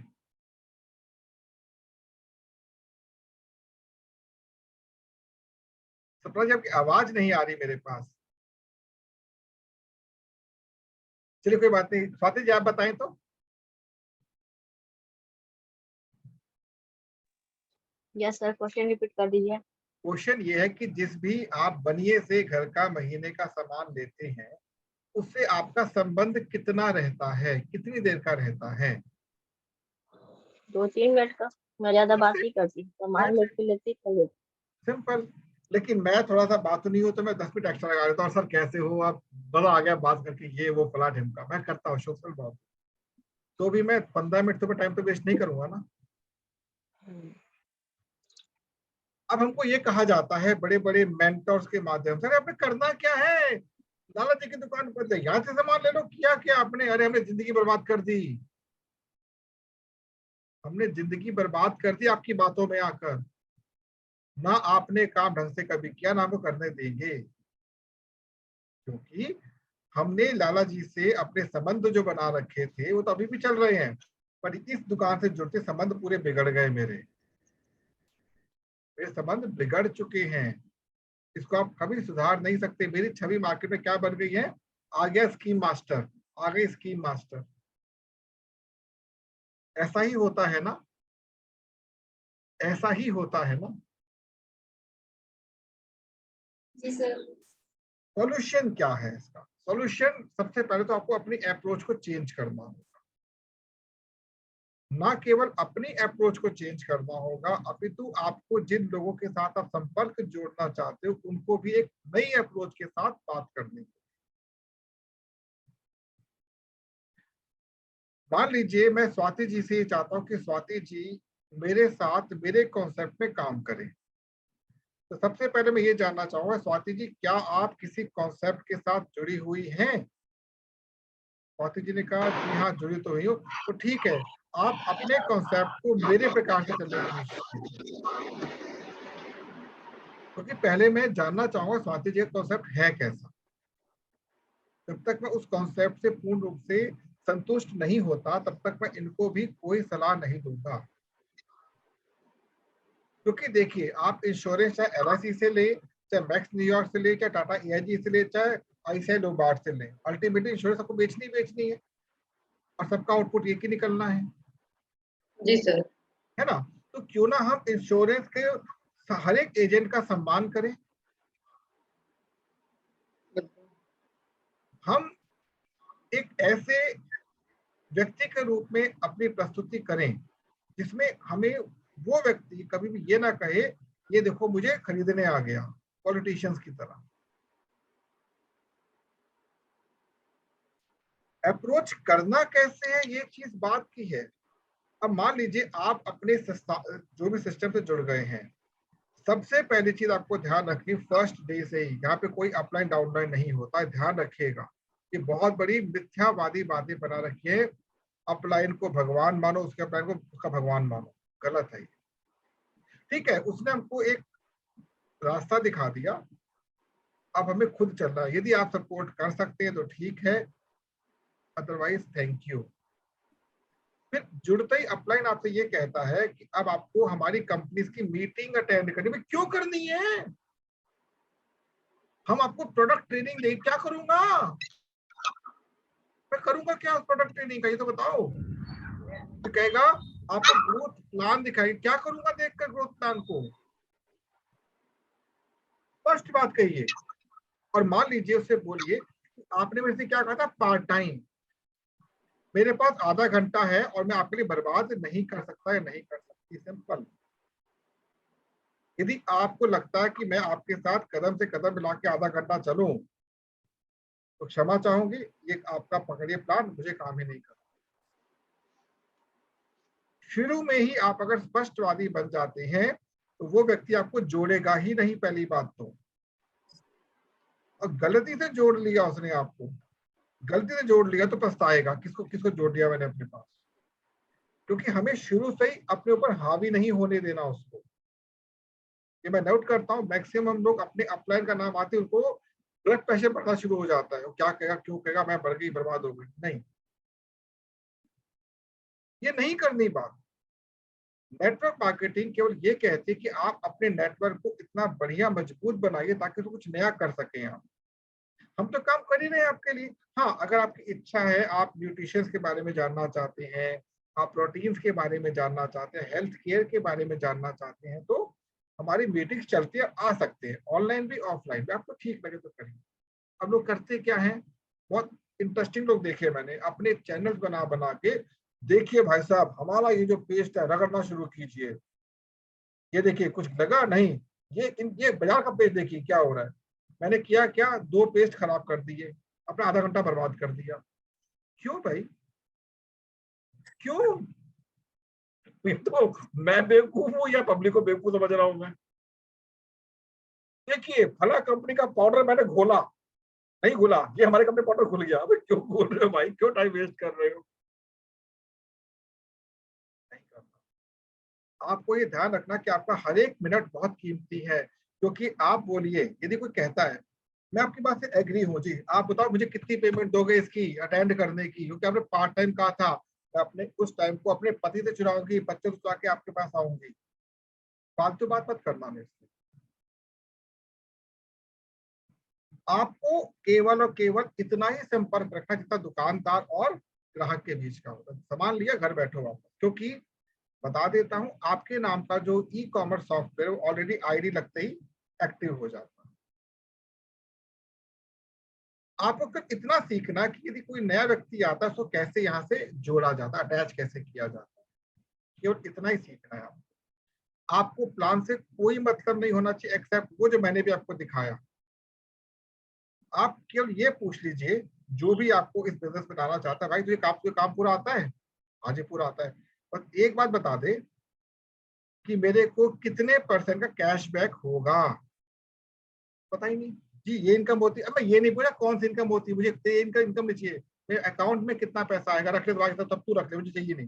सपना जी आपकी आवाज नहीं आ रही मेरे पास। चलिए कोई बात नहीं, स्वाति जी आप बताएं तो। यस सर, क्वेश्चन रिपीट कर दीजिए। क्वेश्चन ये है कि जिस भी आप बनिए से घर का महीने का सामान लेते हैं, उससे आपका संबंध कितना रहता है, कितनी देर का रहता है? 2-3 मिनट का। मैं ज्यादा बात ऐसे नहीं करती, सामान लेट के लेती कर लेती। सिंपल। लेकिन मैं थोड़ा सा बात नहीं हूँ तो मैं 10 मिनट एक्स्ट्रा लगा देता हूँ, सर कैसे हो आप, मजा आ गया बात करके, ये वो फला ढिमका मैं करता हूँ सोशल बात। तो भी मैं 15 मिनट तो मैं टाइम तो वेस्ट नहीं करूंगा ना। अब हमको ये कहा जाता है बड़े बड़े मेंटर्स के माध्यम से, अरे आपने करना क्या है, लाला जी की दुकान पर यहाँ से सामान ले लो, किया क्या आपने? अरे हमने जिंदगी बर्बाद कर दी, हमने जिंदगी बर्बाद कर दी आपकी बातों में आकर। ना आपने काम ढंग से कभी किया, ना हमको करने देंगे, क्योंकि हमने लाला जी से अपने संबंध जो बना रखे थे वो तो अभी भी चल रहे हैं, पर इस दुकान से जुड़ते संबंध पूरे बिगड़ गए मेरे, मेरे संबंध बिगड़ चुके हैं। इसको आप कभी सुधार नहीं सकते। मेरी छवि मार्केट में क्या बन गई है? आ गया स्कीम मास्टर, आ गई स्कीम मास्टर। ऐसा ही होता है ना, ऐसा ही होता है ना। जी सर। सॉल्यूशन क्या है इसका? सॉल्यूशन सबसे पहले तो आपको अपनी अप्रोच को चेंज करना होगा। ना केवल अपनी अप्रोच को चेंज करना होगा, अपितु आपको जिन लोगों के साथ आप संपर्क जोड़ना चाहते हो उनको भी एक नई अप्रोच के साथ बात करनी है। मान लीजिए मैं स्वाति जी से ये चाहता हूँ कि स्वाति जी मेरे साथ मेरे कॉन्सेप्ट में काम करें। तो सबसे पहले मैं ये जानना चाहूंगा, स्वाति जी क्या आप किसी कॉन्सेप्ट के साथ जुड़ी हुई हैं? स्वाति जी ने कहा जी हाँ जुड़ी तो हुई हो। तो ठीक है, आप अपने कॉन्सेप्ट को मेरे प्रकार से चलने की कोशिश कीजिए, क्योंकि पहले मैं जानना चाहूंगा स्वाति जी का कॉन्सेप्ट है कैसा। जब तक मैं उस कॉन्सेप्ट से पूर्ण रूप से संतुष्ट नहीं होता तब तक मैं इनको भी कोई सलाह नहीं दूंगा। क्योंकि देखिए, आप इंश्योरेंस चाहे LIC से ले, चाहे मैक्स न्यूयॉर्क से ले, चाहे टाटा AIG से ले, चाहे ICICI लोम्बार्ड से ले, अल्टीमेटली इंश्योरेंस आपको बेचनी है और सबका आउटपुट एक ही निकलना है। जी सर। है ना? तो क्यों ना हम इंश्योरेंस के हर एक एजेंट का सम्मान करें। हम एक ऐसे व्यक्ति के रूप में अपनी प्रस्तुति करें जिसमें हमें वो व्यक्ति कभी भी ये ना कहे ये देखो मुझे खरीदने आ गया, पॉलिटिशियंस की तरह। अप्रोच करना कैसे है ये चीज बात की है। अब मान लीजिए आप अपने जो भी सिस्टम से जुड़ गए हैं, सबसे पहली चीज आपको ध्यान रखनी, फर्स्ट डे से ही यहाँ पे कोई अपलाइन डाउनलाइन नहीं होता है, ध्यान रखिएगा। ये बहुत बड़ी मिथ्यावादी बातें बना रखी है, अपलाइन को भगवान मानो, उसके अपलाइन को उसका भगवान मानो, गलत है। ठीक है, उसने हमको एक रास्ता दिखा दिया, अब हमें खुद चलना है। यदि आप सपोर्ट कर सकते हैं तो ठीक है, अदरवाइज थैंक यू। फिर जुड़ते ही अपलाइन आपसे ये कहता है कि अब आपको हमारी कंपनी की मीटिंग अटेंड करनी है। क्यों करनी है? हम आपको प्रोडक्ट ट्रेनिंग दे, क्या करूंगा मैं? करूंगा क्या उस प्रोडक्ट ट्रेनिंग का, ये तो बताओ। तो कहेगा आपको ग्रोथ प्लान दिखाई, क्या करूंगा देखकर ग्रोथ प्लान को? फर्स्ट बात कहिए। और मान लीजिए उससे बोलिए आपने मेरे से क्या कहा था, पार्ट टाइम, मेरे पास आधा घंटा है और मैं आपके लिए बर्बाद नहीं कर सकता या नहीं कर सकती। सिंपल। यदि आपको लगता है कि मैं आपके साथ कदम से कदम मिला के आधा घंटा चलूं तो क्षमा चाहूंगी, ये आपका पकड़िए प्लान, मुझे काम ही नहीं करना। शुरू में ही आप अगर स्पष्टवादी बन जाते हैं तो वो व्यक्ति आपको जोड़ेगा ही नहीं, पहली बात तो। और गलती से जोड़ लिया उसने आपको, गलती से जोड़ लिया तो पछताएगा, किसको किसको जोड़ दिया मैंने अपने पास। क्योंकि हमें शुरू से ही अपने ऊपर हावी नहीं होने देना उसको। ये मैं नोट करता हूँ, मैक्सिमम लोग अपने अपलाइन का नाम आते उनको ब्लड प्रेशर बढ़ना शुरू हो जाता है, वो क्या कहेगा, क्यों कहेगा, मैं बढ़ गई, बर्बाद हो गई। नहीं, ये नहीं करनी बात। नेटवर्क मार्केटिंग केवल ये कहती है कि आप अपने नेटवर्क को इतना बढ़िया मजबूत बनाइए ताकि तो कुछ नया कर सकें आप। हम तो काम कर ही रहे हैं आपके लिए। हाँ, अगर आपकी इच्छा है, आप न्यूट्रिशन के बारे में जानना चाहते हैं, आप प्रोटीन्स के बारे में जानना चाहते हैं, हेल्थ केयर के बारे में जानना चाहते हैं, तो हमारी मीटिंग्स चलती है, आ सकते हैं, ऑनलाइन भी ऑफलाइन भी, आपको ठीक लगे तो करिए। अब लोग करते क्या है, बहुत इंटरेस्टिंग लोग देखे मैंने, अपने चैनल्स बना बना के, देखिए भाई साहब हमारा ये जो पेस्ट है रगड़ना शुरू कीजिए, ये देखिए कुछ लगा नहीं, ये बाजार का पेज देखिए क्या हो रहा है। मैंने किया क्या, 2 पेस्ट खराब कर दिए, अपना आधा घंटा बर्बाद कर दिया। क्यों भाई, क्यों? ये तो मैं बेवकूफ हूँ या पब्लिक को बेवकूफ समझ रहा हूँ मैं? देखिए फला कंपनी का पाउडर मैंने घोला, नहीं घोला, ये हमारे कंपनी पाउडर खुल गया। अबे क्यों घोल रहे हो भाई, क्यों टाइम वेस्ट कर रहे हो? नहीं करना। आपको ये ध्यान रखना कि आपका हर एक मिनट बहुत कीमती है। क्योंकि आप बोलिए, यदि कोई कहता है, मैं आपकी बात से एग्री हूँ जी, आप बताओ मुझे कितनी पेमेंट दोगे इसकी अटेंड करने की, क्योंकि आपने पार्ट टाइम कहा था, मैं अपने उस टाइम को अपने पति से चुराऊंगी, बच्चे को चुरा के आपके पास आऊंगी। फालतू बात मत करना मेरे से। आपको केवल और केवल इतना ही संपर्क रखना जितना दुकानदार और ग्राहक के बीच का होता है। सामान लिया, घर बैठो वापस। क्योंकि बता देता हूं, आपके नाम का जो e commerce software already ID लगते ही एक्टिव हो जाता है। आपको सिर्फ इतना सीखना कि यदि कोई नया व्यक्ति आता है उसको कैसे यहाँ से जोड़ा जाता है, अटैच कैसे किया जाता है। केवल इतना ही सीखना है आपको प्लान से कोई मतलब नहीं होना चाहिए एक्सेप्ट वो जो मैंने भी आपको दिखाया। आप केवल ये पूछ लीजिए, जो भी आपको इस बिजनेस में डालना चाहता है, भाई तुझे काम पूरा आता है? हाँ जी पूरा आता है। बस एक बात बता दे कि मेरे को कितने % का कैशबैक होगा। पता ही नहीं जी, ये इनकम होती है। अब मैं ये नहीं पूछा कौन सी इनकम होती है, मुझे इनकम नहीं चाहिए। मेरे अकाउंट में कितना पैसा आएगा, रख ले तो तब तू रख ले, मुझे चाहिए नहीं।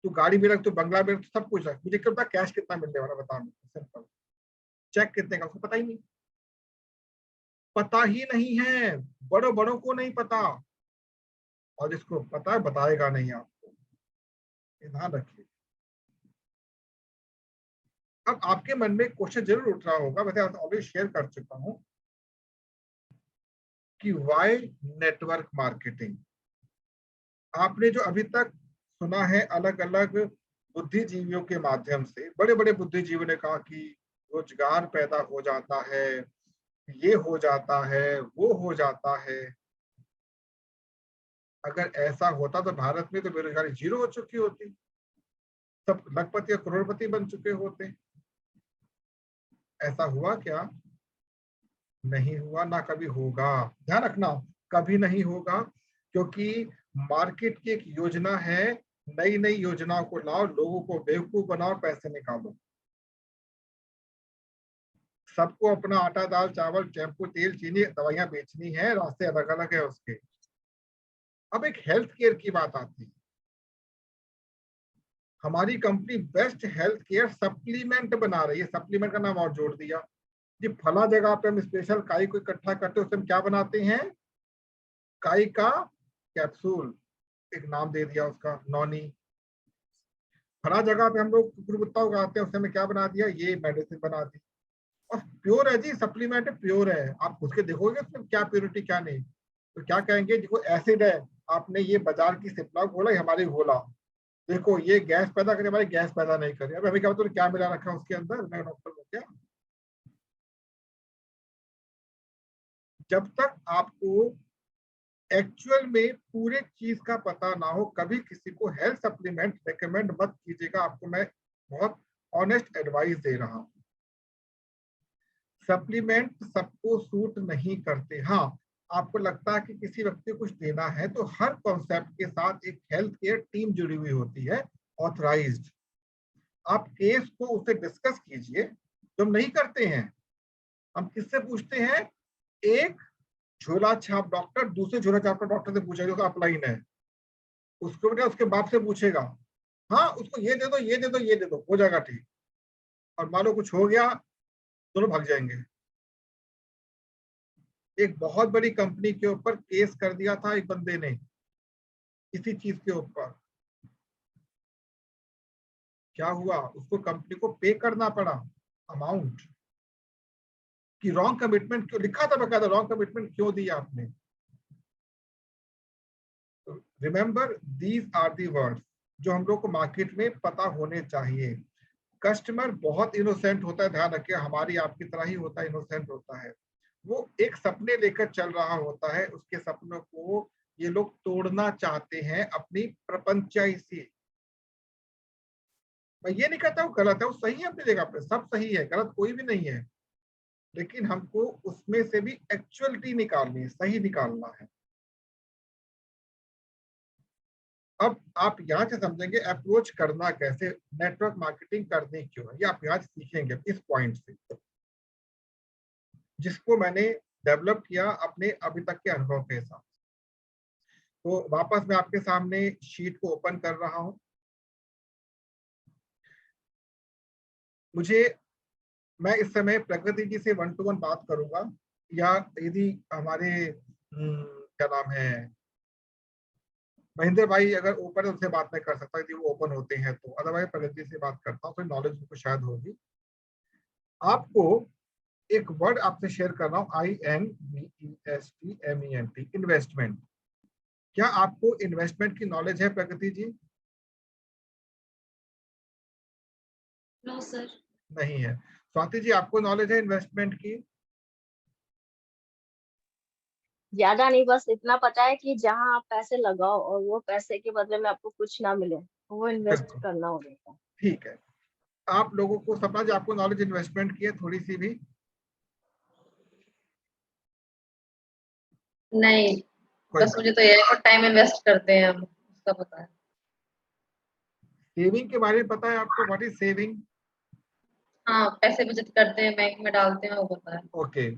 तू गाड़ी भी रख, तू बंगला भी रख, सब कुछ रख, मुझे क्या पता कैश कितना मिलने वाला, बता मुझे सिंपल। चेक कितने का, उसको पता ही नहीं, पता ही नहीं है। बड़ों बड़ों को नहीं पता, और जिसको पता है बताएगा नहीं आपको, ये ध्यान रखिए। अब आपके मन में क्वेश्चन जरूर उठ रहा होगा, वैसे ऑलरेडी शेयर कर चुका हूं कि व्हाई नेटवर्क मार्केटिंग। आपने जो अभी तक सुना है अलग अलग बुद्धिजीवियों के माध्यम से, बड़े बड़े बुद्धिजीवियों ने कहा कि रोजगार पैदा हो जाता है, ये हो जाता है, वो हो जाता है। अगर ऐसा होता तो भारत में तो बेरोजगारी 0 हो चुकी होती, सब लखपति और करोड़पति बन चुके होते। ऐसा हुआ क्या? नहीं हुआ, ना कभी होगा। ध्यान रखना, कभी नहीं होगा, क्योंकि मार्केट की एक योजना है, नई नई योजनाओं को लाओ, लोगों को बेवकूफ बनाओ, पैसे निकालो। सबको अपना आटा दाल चावल शैम्पू तेल चीनी दवाइयां बेचनी है, रास्ते अलग अलग है उसके। अब एक हेल्थ केयर की बात आती है। हमारी company best health care supplement बना रही है, सप्लीमेंट का नाम और जोड़ दिया जी। फला जगह पे हम स्पेशल काई को इकट्ठा करते हैं, उससे हम क्या बनाते हैं? काई का कैप्सूल, एक नाम दे दिया उसका, नॉनी। फला जगह पे हम लोग कुकुरमुत्ता उगाते हैं, उससे हमें क्या बना दिया? ये मेडिसिन बना दी। और प्योर है जी, सप्लीमेंट प्योर है। आप उसके देखोगे उसमें क्या प्योरिटी क्या नहीं, तो क्या कहेंगे देखो एसिड है, आपने ये बाजार की सिप्ला घोला, हमारी घोला, देखो ये गैस पैदा करे, हमारी गैस पैदा नहीं करे। अब हमें क्या बताओ क्या मिला रखा उसके अंदर? मैं डॉक्टर हूँ क्या? जब तक आपको एक्चुअल में पूरे चीज का पता ना हो, कभी किसी को हेल्थ सप्लीमेंट रेकमेंड मत कीजिएगा। आपको मैं बहुत ऑनेस्ट एडवाइस दे रहा हूँ। सप्लीमेंट सबको सूट नहीं करते। हाँ, आपको लगता है कि किसी व्यक्ति को कुछ देना है, तो हर कॉन्सेप्ट के साथ एक हेल्थ केयर टीम जुड़ी हुई होती है, ऑथराइज्ड। आप केस को उससे डिस्कस कीजिए, जो हम नहीं करते हैं। हम किससे पूछते हैं? एक झोला छाप डॉक्टर दूसरे झोला छाप डॉक्टर से पूछेगा, जो अपलाइन है, उसको बेटा उसके बाप से पूछेगा, हाँ उसको ये दे दो ये दे दो ये दे दो, हो जाएगा ठीक। और मान लो कुछ हो गया, दोनों भाग जाएंगे। एक बहुत बड़ी कंपनी के ऊपर केस कर दिया था एक बंदे ने, इसी चीज के ऊपर। क्या हुआ? उसको कंपनी को पे करना पड़ा अमाउंट, कि रॉन्ग कमिटमेंट क्यों लिखा था, बकायदा रॉन्ग कमिटमेंट क्यों दिया आपने। Remember these are the words जो हम लोग को मार्केट में पता होने चाहिए। कस्टमर बहुत इनोसेंट होता है, ध्यान रखिए, हमारी आपकी तरह ही होता है, इनोसेंट होता है। वो एक सपने लेकर चल रहा होता है, उसके सपनों को ये लोग तोड़ना चाहते हैं अपनी प्रपंचाई से। मैं ये नहीं कहता हूँ गलत है, वो सही है अपनी जगह पे, सब सही है, गलत कोई भी नहीं है, लेकिन हमको उसमें से भी एक्चुअलिटी निकालनी है, सही निकालना है। अब आप यहाँ से समझेंगे अप्रोच करना कैसे, नेटवर्क मार्केटिंग करनी क्यों है, ये आप यहाँ से सीखेंगे इस पॉइंट से, जिसको मैंने डेवलप किया अपने अभी तक के अनुभव के साथ। तो वापस मैं आपके सामने शीट को ओपन कर रहा हूं। मैं इस समय प्रकृति जी से 1 to 1 बात करूंगा, या यदि हमारे क्या नाम है महेंद्र भाई अगर ओपन है उनसे बात नहीं कर सकता, यदि वो ओपन होते हैं तो, अदरवाइज प्रगति से बात करता हूँ, तो नॉलेज उनको शायद होगी। आपको एक वर्ड आपसे शेयर कर रहा हूँ, INVESTMENT, इन्वेस्टमेंट। क्या आपको इन्वेस्टमेंट की नॉलेज है प्रगति जी? No sir. नहीं है। स्वाति जी आपको नॉलेज है इन्वेस्टमेंट की? ज्यादा नहीं, बस इतना पता है कि जहाँ आप पैसे लगाओ और वो पैसे के बदले में आपको कुछ ना मिले, वो इन्वेस्ट बिल्कुल करना होता है। ठीक है। आप लोगों को सपना जी, आपको नॉलेज इन्वेस्टमेंट की है थोड़ी सी भी? नहीं, कोई बस बात। मुझे तो ये है टाइम इन्वेस्ट करते हैं हम, उसका पता है। सेविंग के बारे में पता है आपको? What is saving? हाँ, पैसे बचत करते हैं, बैंक में डालते हैं, वो पता है। ओके।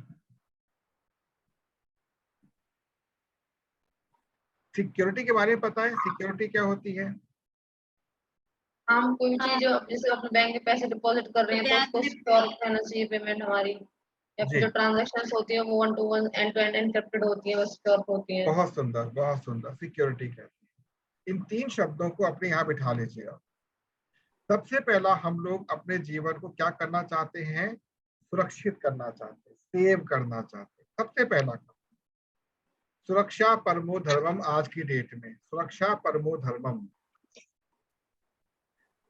सिक्योरिटी के बारे में पता है? सिक्योरिटी क्या होती है? हम कोई भी चीज जो जैसे अपने बैंक में पैसे डिपॉजिट कर रहे हैं तो उसको सिक्योर रहना चाहिए पेमेंट हमारी, या फिर जी, जो ट्रांजैक्शंस होती है वो one to one end to end encrypted होती है, वो सिक्योर होती है। बहुत सुंदर, बहुत सुंदर। सिक्योरिटी कहते हैं। इन तीन शब्दों को अपने यहाँ बिठा लीजिएगा। सबसे पहला, हम लोग अपने जीवन को क्या करना चाहते हैं? सुरक्षित करना चाहते हैं, सेव करना चाहते हैं। सबसे पहला काम, सुरक्षा परमो धर्मम। आज की डेट में सुरक्षा परमो धर्मम।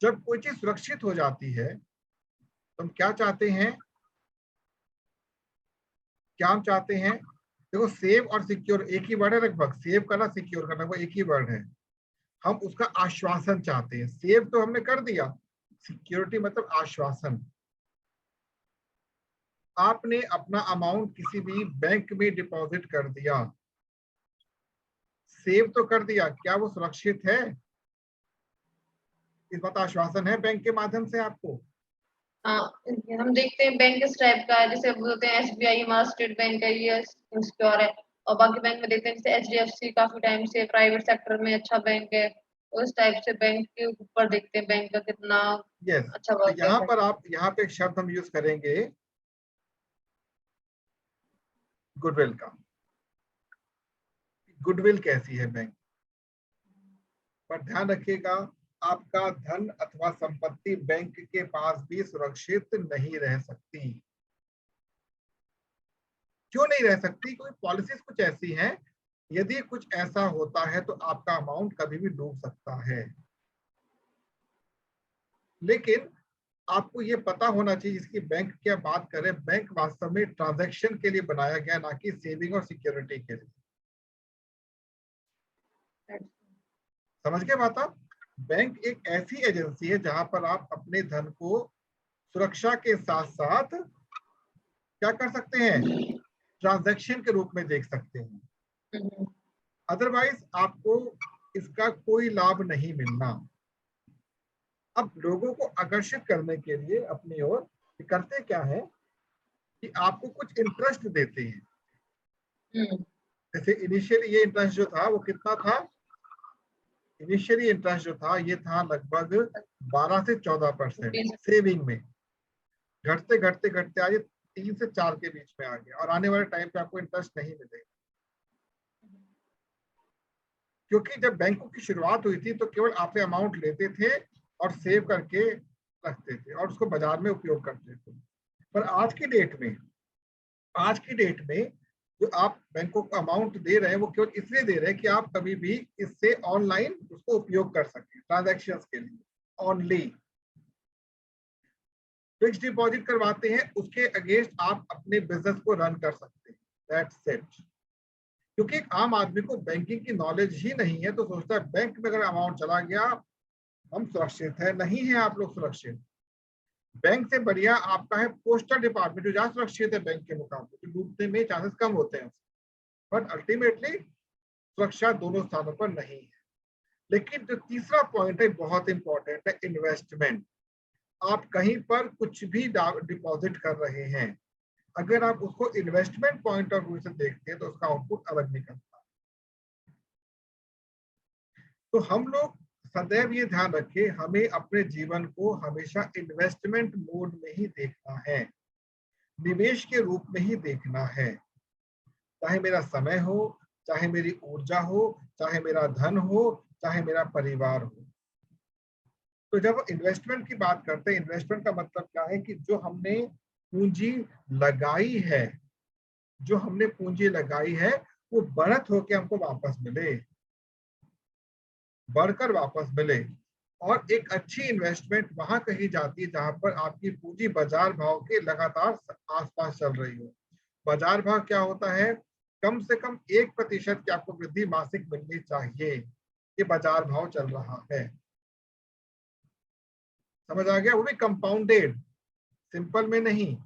जब कोई चीज सुरक्षित हो जाती है तो हम क्या चाहते हैं? क्या हम चाहते हैं? देखो, सेव और सिक्योर एक ही वर्ड है लगभग। सेव करना, सिक्योर करना, वो एक ही वर्ड है। हम उसका आश्वासन चाहते हैं। सेव तो हमने कर दिया, सिक्योरिटी मतलब आश्वासन। आपने अपना अमाउंट किसी भी बैंक में डिपॉजिट कर दिया, सेव तो कर दिया, क्या वो सुरक्षित है? इस बात का आश्वासन है बैंक के माध्यम से आपको। हाँ, हम देखते हैं बैंक किस टाइप का है, जैसे बोलते हैं एसबीआई हमारा स्टेट बैंक है, ये सिक्योर है। और बाकी बैंक में देखते हैं जैसे एचडीएफसी काफी टाइम से प्राइवेट सेक्टर में अच्छा बैंक है, उस टाइप से बैंक के ऊपर देखते हैं बैंक का कितना यस। अच्छा तो वर्क यहाँ है। पर आप, यहाँ पे एक शब्द हम यूज करेंगे, गुडविल का। गुडविल कैसी है बैंक? पर ध्यान रखिएगा, आपका धन अथवा संपत्ति बैंक के पास भी सुरक्षित नहीं रह सकती। क्यों नहीं रह सकती? क्योंकि पॉलिसीज कुछ ऐसी हैं, यदि कुछ ऐसा होता है तो आपका अमाउंट कभी भी डूब सकता है। लेकिन आपको ये पता होना चाहिए, इसकी बैंक की आप बात करें, बैंक वास्तव में ट्रांजैक्शन के लिए बनाया गया, ना कि सेविंग और सिक्योरिटी के लिए। समझ गए बात आप? बैंक एक ऐसी एजेंसी है जहां पर आप अपने धन को सुरक्षा के साथ साथ क्या कर सकते हैं? ट्रांजैक्शन के रूप में देख सकते हैं। हम्म, अदरवाइज आपको इसका कोई लाभ नहीं मिलना। अब लोगों को आकर्षित करने के लिए अपनी ओर करते क्या है कि आपको कुछ इंटरेस्ट देते हैं। हम्म, जैसे इनिशियली ये इंटरेस्ट जो था वो कितना था? इनिशियली इंटरेस्ट जो था ये था लगभग 12 से 14% सेविंग में। घटते घटते घटते आज 3 से 4 के बीच में आ गया, और आने वाले टाइम पे आपको इंटरेस्ट नहीं मिलेगा। क्योंकि जब बैंकों की शुरुआत हुई थी तो केवल आपसे अमाउंट लेते थे और सेव करके रखते थे और उसको बाजार में उपयोग करते थे। पर आज की डेट में जो आप बैंकों को अमाउंट दे रहे हैं वो केवल इसलिए दे रहे हैं कि आप कभी भी इससे ऑनलाइन उसको उपयोग कर सकें ट्रांजैक्शंस के लिए ओनली। फिक्स डिपॉजिट करवाते हैं, उसके अगेंस्ट आप अपने बिजनेस को रन कर सकते हैं। That's it. क्योंकि एक आम आदमी को बैंकिंग की नॉलेज ही नहीं है तो सोचता है बैंक में अगर अमाउंट चला गया हम सुरक्षित है। नहीं है आप लोग सुरक्षित। बैंक से बढ़िया आपका है पोस्टल डिपार्टमेंट, जो ज्यादा सुरक्षित है बैंक के मुकाबले, जो डूबने में चांसेस कम होते हैं। बट अल्टीमेटली सुरक्षा दोनों स्थानों पर नहीं है। लेकिन जो तीसरा पॉइंट है बहुत इंपॉर्टेंट है, इन्वेस्टमेंट। आप कहीं पर कुछ भी डिपॉजिट कर रहे हैं, अगर आप उसको इन्वेस्टमेंट पॉइंट ऑफ व्यू से देखते हैं तो उसका आउटपुट अलग निकलता है। तो हम लोग सदैव ये ध्यान रखें, हमें अपने जीवन को हमेशा इन्वेस्टमेंट मोड में ही देखना है, निवेश के रूप में ही देखना है। चाहे मेरा समय हो, चाहे मेरी ऊर्जा हो, चाहे मेरा धन हो, चाहे मेरा परिवार हो। तो जब इन्वेस्टमेंट की बात करते हैं, इन्वेस्टमेंट का मतलब क्या है कि जो हमने पूंजी लगाई है, जो हमने पूंजी लगाई है वो बढ़त होके हमको वापस मिले, बढ़कर वापस मिले। और एक अच्छी इन्वेस्टमेंट वहां कही जाती है जहां पर आपकी पूंजी बाजार भाव के लगातार आसपास चल रही हो। बाजार भाव क्या होता है? कम से कम 1% की आपको वृद्धि मासिक मिलनी चाहिए। ये बाजार भाव चल रहा है। समझ आ गया? वो भी कंपाउंडेड, सिंपल में नहीं।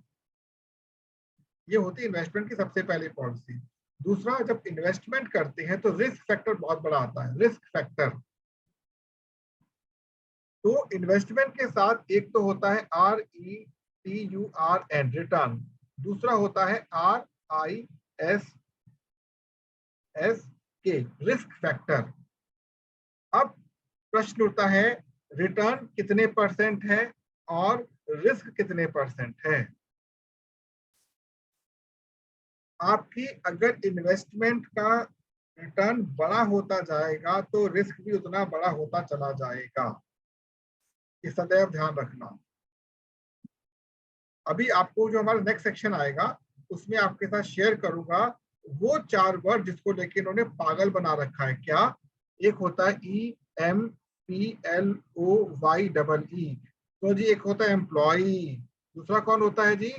ये होती है इन्वेस्टमेंट की सबसे पहली पॉलिसी। दूसरा, जब इन्वेस्टमेंट करते हैं तो रिस्क फैक्टर बहुत बड़ा आता है, रिस्क फैक्टर। तो इन्वेस्टमेंट के साथ एक तो होता है RETURN, रिटर्न। दूसरा होता है RISK, रिस्क फैक्टर। अब प्रश्न उठता है, रिटर्न कितने परसेंट है और रिस्क कितने परसेंट है? आपकी अगर इन्वेस्टमेंट का रिटर्न बड़ा होता जाएगा तो रिस्क भी उतना बड़ा होता चला जाएगा, ये सदैव ध्यान रखना। अभी आपको जो हमारा नेक्स्ट सेक्शन आएगा उसमें आपके साथ शेयर करूंगा वो 4 वर्ड जिसको लेके इन्होंने पागल बना रखा है। क्या? एक होता है EMPLOYEE, तो जी एक होता है एम्प्लॉई। दूसरा कौन होता है जी?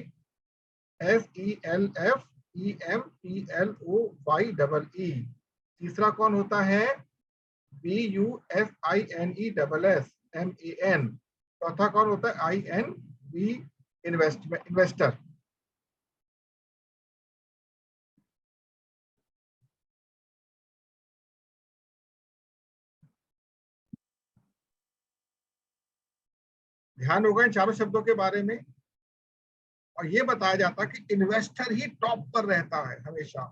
SELFEMPLOYEE। तीसरा कौन होता है? BUSINESSMAN। चौथा कौन होता है? INV, investor. ध्यान होगा इन चारों शब्दों के बारे में। और ये बताया जाता कि इन्वेस्टर ही टॉप पर रहता है हमेशा।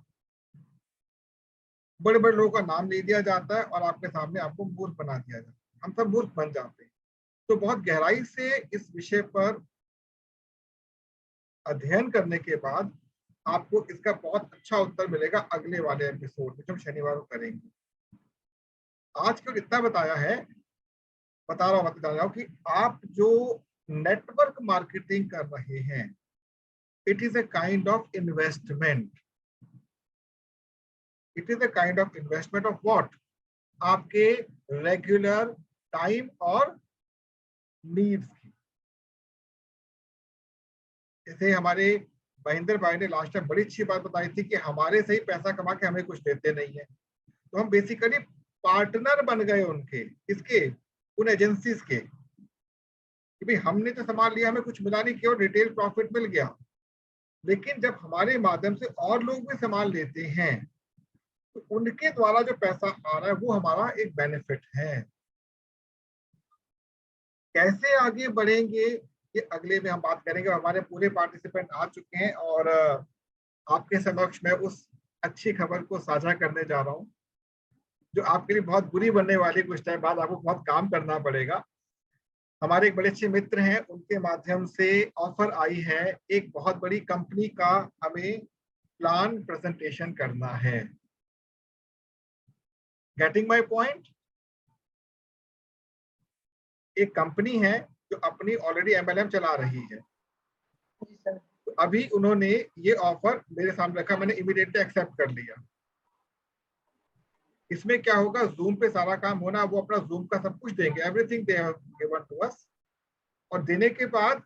बड़े बड़े लोगों का नाम ले दिया जाता है और आपके सामने आपको मूर्ख बना दिया जाता है, हम सब मूर्ख बन जाते हैं। तो बहुत गहराई से इस विषय पर अध्ययन करने के बाद आपको इसका बहुत अच्छा उत्तर मिलेगा अगले वाले एपिसोड में, जो हम शनिवार को करेंगे। आज को इतना बता रहा हूं कि आप जो नेटवर्क मार्केटिंग कर रहे हैं, it is a kind of investment. It is a kind of investment of what? आपके रेगुलर टाइम और नीड्स की। जैसे हमारे महेंद्र भाई ने लास्ट टाइम बड़ी अच्छी बात बताई थी कि हमारे से ही पैसा कमा के हमें कुछ देते नहीं है, तो हम बेसिकली पार्टनर बन गए उनके, किसके? उन एजेंसीज के, कि भाई हमने तो सामान लिया, हमें कुछ मिला नहीं, केवल रिटेल प्रॉफिट मिल गया। लेकिन जब हमारे माध्यम से और लोग भी सामान लेते हैं तो उनके द्वारा जो पैसा आ रहा है वो हमारा एक बेनिफिट है। कैसे आगे बढ़ेंगे ये अगले में हम बात करेंगे। हमारे पूरे पार्टिसिपेंट आ चुके हैं और आपके समक्ष मैं उस अच्छी खबर को साझा करने जा रहा हूं जो आपके लिए बहुत बुरी बनने वाली। कुछ टाइम बाद आपको बहुत काम करना पड़ेगा। हमारे एक बड़े अच्छे मित्र हैं, उनके माध्यम से ऑफर आई है, एक बहुत बड़ी कंपनी का हमें प्लान प्रेजेंटेशन करना है। Getting my point? एक कंपनी है जो अपनी ऑलरेडी MLM चला रही है, तो अभी उन्होंने ये ऑफर मेरे सामने रखा, मैंने इमीडिएटली एक्सेप्ट कर लिया। इसमें क्या होगा, जूम पे सारा काम होना, वो अपना जूम का सब कुछ देंगे, everything they have given to us. और देने के बाद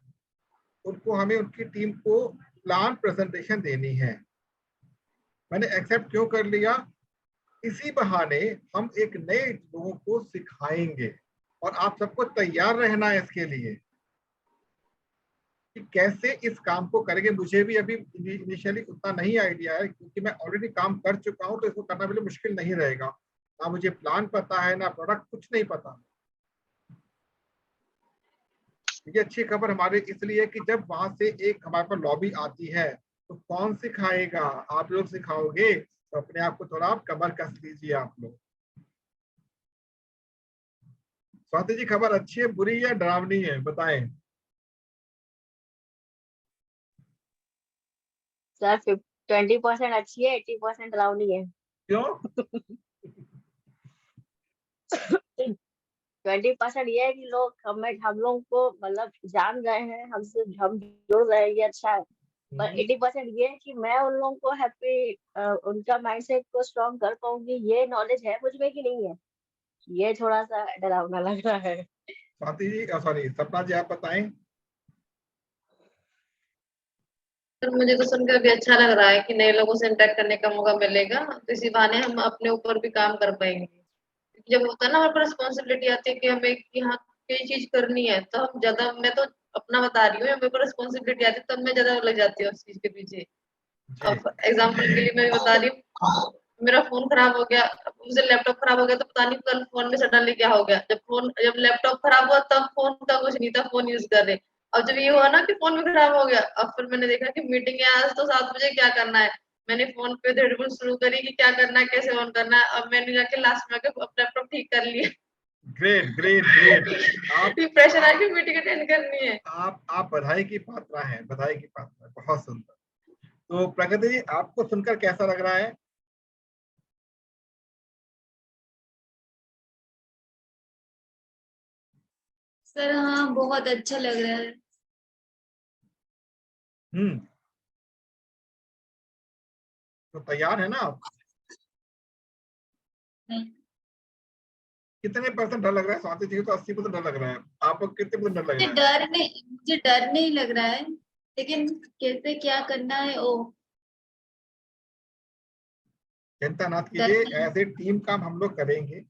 उनको, हमें उनकी टीम को प्लान प्रेजेंटेशन देनी है। मैंने एक्सेप्ट क्यों कर लिया? इसी बहाने हम एक नए लोगों को सिखाएंगे और आप सबको तैयार रहना है इसके लिए कि कैसे इस काम को करेंगे। मुझे भी अभी इनिशियली उतना नहीं आइडिया है क्योंकि मैं ऑलरेडी काम कर चुका हूं, तो इसको करना मेरे लिए मुश्किल नहीं रहेगा। ना मुझे प्लान पता है, ना प्रोडक्ट, कुछ नहीं पता। ये अच्छी खबर हमारे इसलिए कि जब वहां से एक हमारे पास लॉबी आती है तो कौन सिखाएगा? आप लोग सिखाओगे, तो अपने आप को थोड़ा आप कमर कस लीजिए आप लोग। स्वाति जी, खबर अच्छी है, बुरी या डरावनी है, बताएं। सर 20% अच्छी है, 80% डरावनी है। क्यों? 20% ये है कि लोग हम लोग को मतलब जान रहे हैं, हमसे हम जुड़ रहे हैं, ये अच्छा है। पर 80% ये है कि मैं उन लोगों को उनका माइंडसेट को स्ट्रॉन्ग कर पाऊंगी, ये नॉलेज है मुझ में कि नहीं है, ये थोड़ा सा डरावना लग रहा है। स्वाति जी, सॉरी सपना जी, आप बताएं। सर मुझे तो सुनकर भी अच्छा लग रहा है कि नए लोगों से इंटरेक्ट करने का मौका मिलेगा, तो इसी बहाने हम अपने ऊपर भी काम कर पाएंगे। जब होता है ना, हमारे पर रिस्पॉन्सिबिलिटी आती है कि हमें कि हाँ कोई चीज करनी है तो हम ज्यादा, मैं तो अपना बता रही हूँ, मेरे को रिस्पॉन्सिबिलिटी आती है तब मैं ज्यादा लग जाती हूँ उस चीज के पीछे। अब एग्जाम्पल के लिए मैं बता रही हूँ, मेरा फोन खराब हो गया, मुझे लैपटॉप खराब हो गया, तो पता नहीं कल फोन में सडनली क्या हो गया। जब लैपटॉप खराब हुआ तब फोन का कुछ नहीं था, फोन यूज कर रहे। अब जब ये हुआ ना कि फोन भी खराब हो गया, अब फिर मैंने देखा कि मीटिंग है आज तो 7 बजे, क्या करना है। मैंने फोन पे टेबल शुरू करी कि क्या करना है, कैसे ऑन करना है। अब मैंने जाके लास्ट में लैपटॉप ठीक कर लिया। Great great great. आप प्रेशर आ कि मीटिंग अटेंड करनी है। आप बधाई की पात्रा हैं, बधाई की पात्रा, बहुत सुंदर। तो प्रगति जी, आपको सुनकर कैसा लग रहा है? सर हाँ, बहुत अच्छा लग रहा है। तो तैयार है ना आप? नहीं, कितने परसेंट डर लग रहा है? स्वाति जी को तो 80% डर लग रहा है, आपको कितने परसेंट डर लग रहा है? मुझे डर नहीं लग रहा है, लेकिन कैसे क्या करना है ओ चिंता ना डर कीजिए, नहीं। ऐसे टीम काम हम लोग करेंगे।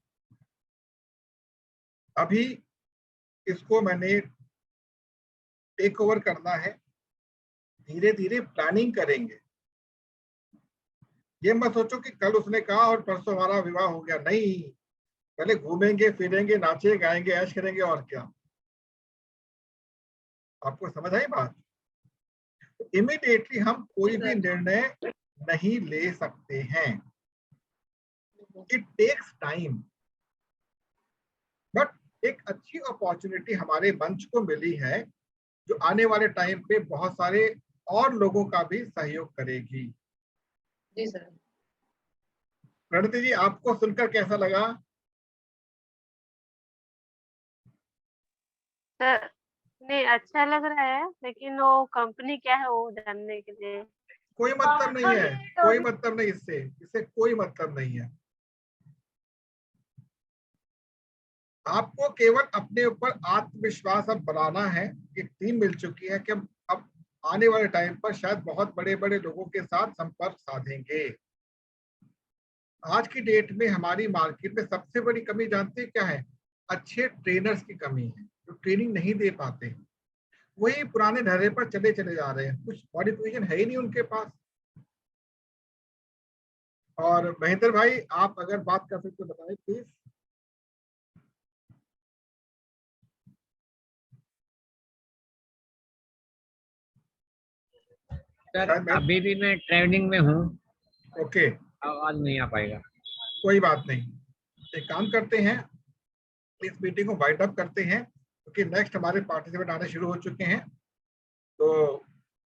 अभी इसको मैंने टेक ओवर करना है, धीरे धीरे प्लानिंग करेंगे। ये मत सोचो कि कल उसने कहा और परसों हमारा विवाह हो गया, नहीं। पहले घूमेंगे फिरेंगे, नाचे गाएंगे, ऐश करेंगे, और क्या। आपको समझ आई बात? इमीडिएटली हम कोई भी निर्णय नहीं ले सकते हैं, इट टेक्स टाइम। बट एक अच्छी अपॉर्चुनिटी हमारे मंच को मिली है, जो आने वाले टाइम पे बहुत सारे और लोगों का भी सहयोग करेगी। जी सर। प्रणति जी, आपको सुनकर कैसा लगा? सर नहीं, अच्छा लग रहा है, लेकिन वो कंपनी क्या है वो जानने के लिए। कोई मतलब नहीं है, कोई मतलब नहीं, इससे कोई मतलब नहीं है। आपको केवल अपने ऊपर आत्मविश्वास अब बनाना है। एक टीम मिल चुकी है कि हम अब आने वाले टाइम पर शायद बहुत बड़े बड़े लोगों के साथ संपर्क साधेंगे। आज की डेट में हमारी मार्केट में सबसे बड़ी कमी जानते हैं क्या है? अच्छे ट्रेनर्स की कमी है, जो ट्रेनिंग नहीं दे पाते। वही पुराने ढर्रे पर चले चले जा रहे हैं, कुछ मॉडिफिकेशन है ही नहीं उनके पास। और महेंद्र भाई, आप अगर बात कर सकते तो बताएं प्लीज। सर अभी भी मैं ट्रेनिंग में हूँ। ओके, आवाज नहीं आ पाएगा। कोई बात नहीं, एक काम करते हैं, इस मीटिंग को वाइंड अप करते हैं, क्योंकि नेक्स्ट हमारे पार्टिसिपेंट आने शुरू हो चुके हैं। तो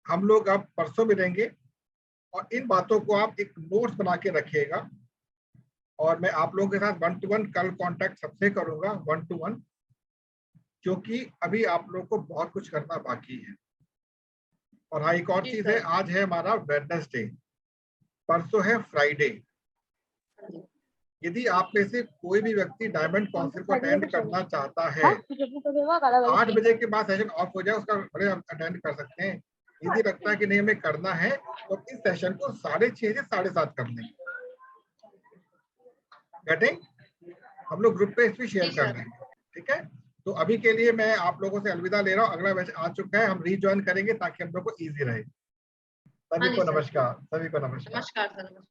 हम लोग अब परसों मिलेंगे, और इन बातों को आप एक नोट्स बना के रखिएगा। और मैं आप लोगों के साथ 1 to 1 कल कांटेक्ट सबसे करूंगा, 1 to 1, क्योंकि अभी आप लोगों को बहुत कुछ करना बाकी है। और हाँ, एक और चीज है, आज है हमारा वेडनेसडे, परसों है फ्राइडे। यदि आप में से कोई भी व्यक्ति डायमंड काउंसिल को अटेंड करना चाहता है, 8 बजे के बाद सेशन ऑफ हो जाए, उसका बड़े अटेंड कर सकते हैं। यदि लगता है कि नहीं हमें करना है, तो इस सेशन को 6:30 से 7:30 कर लेंगे। गेटिंग? हम लोग ग्रुप पे इसमें शेयर कर देंगे, ठीक है? तो अभी के लिए मैं आप लोगों से अलविदा ले रहा हूँ। अगला बैच आ चुका है, हम रीज्वाइन करेंगे ताकि हम लोग को इजी रहे। सभी को नमस्कार, सभी को नमस्कार। नमस्कार सर।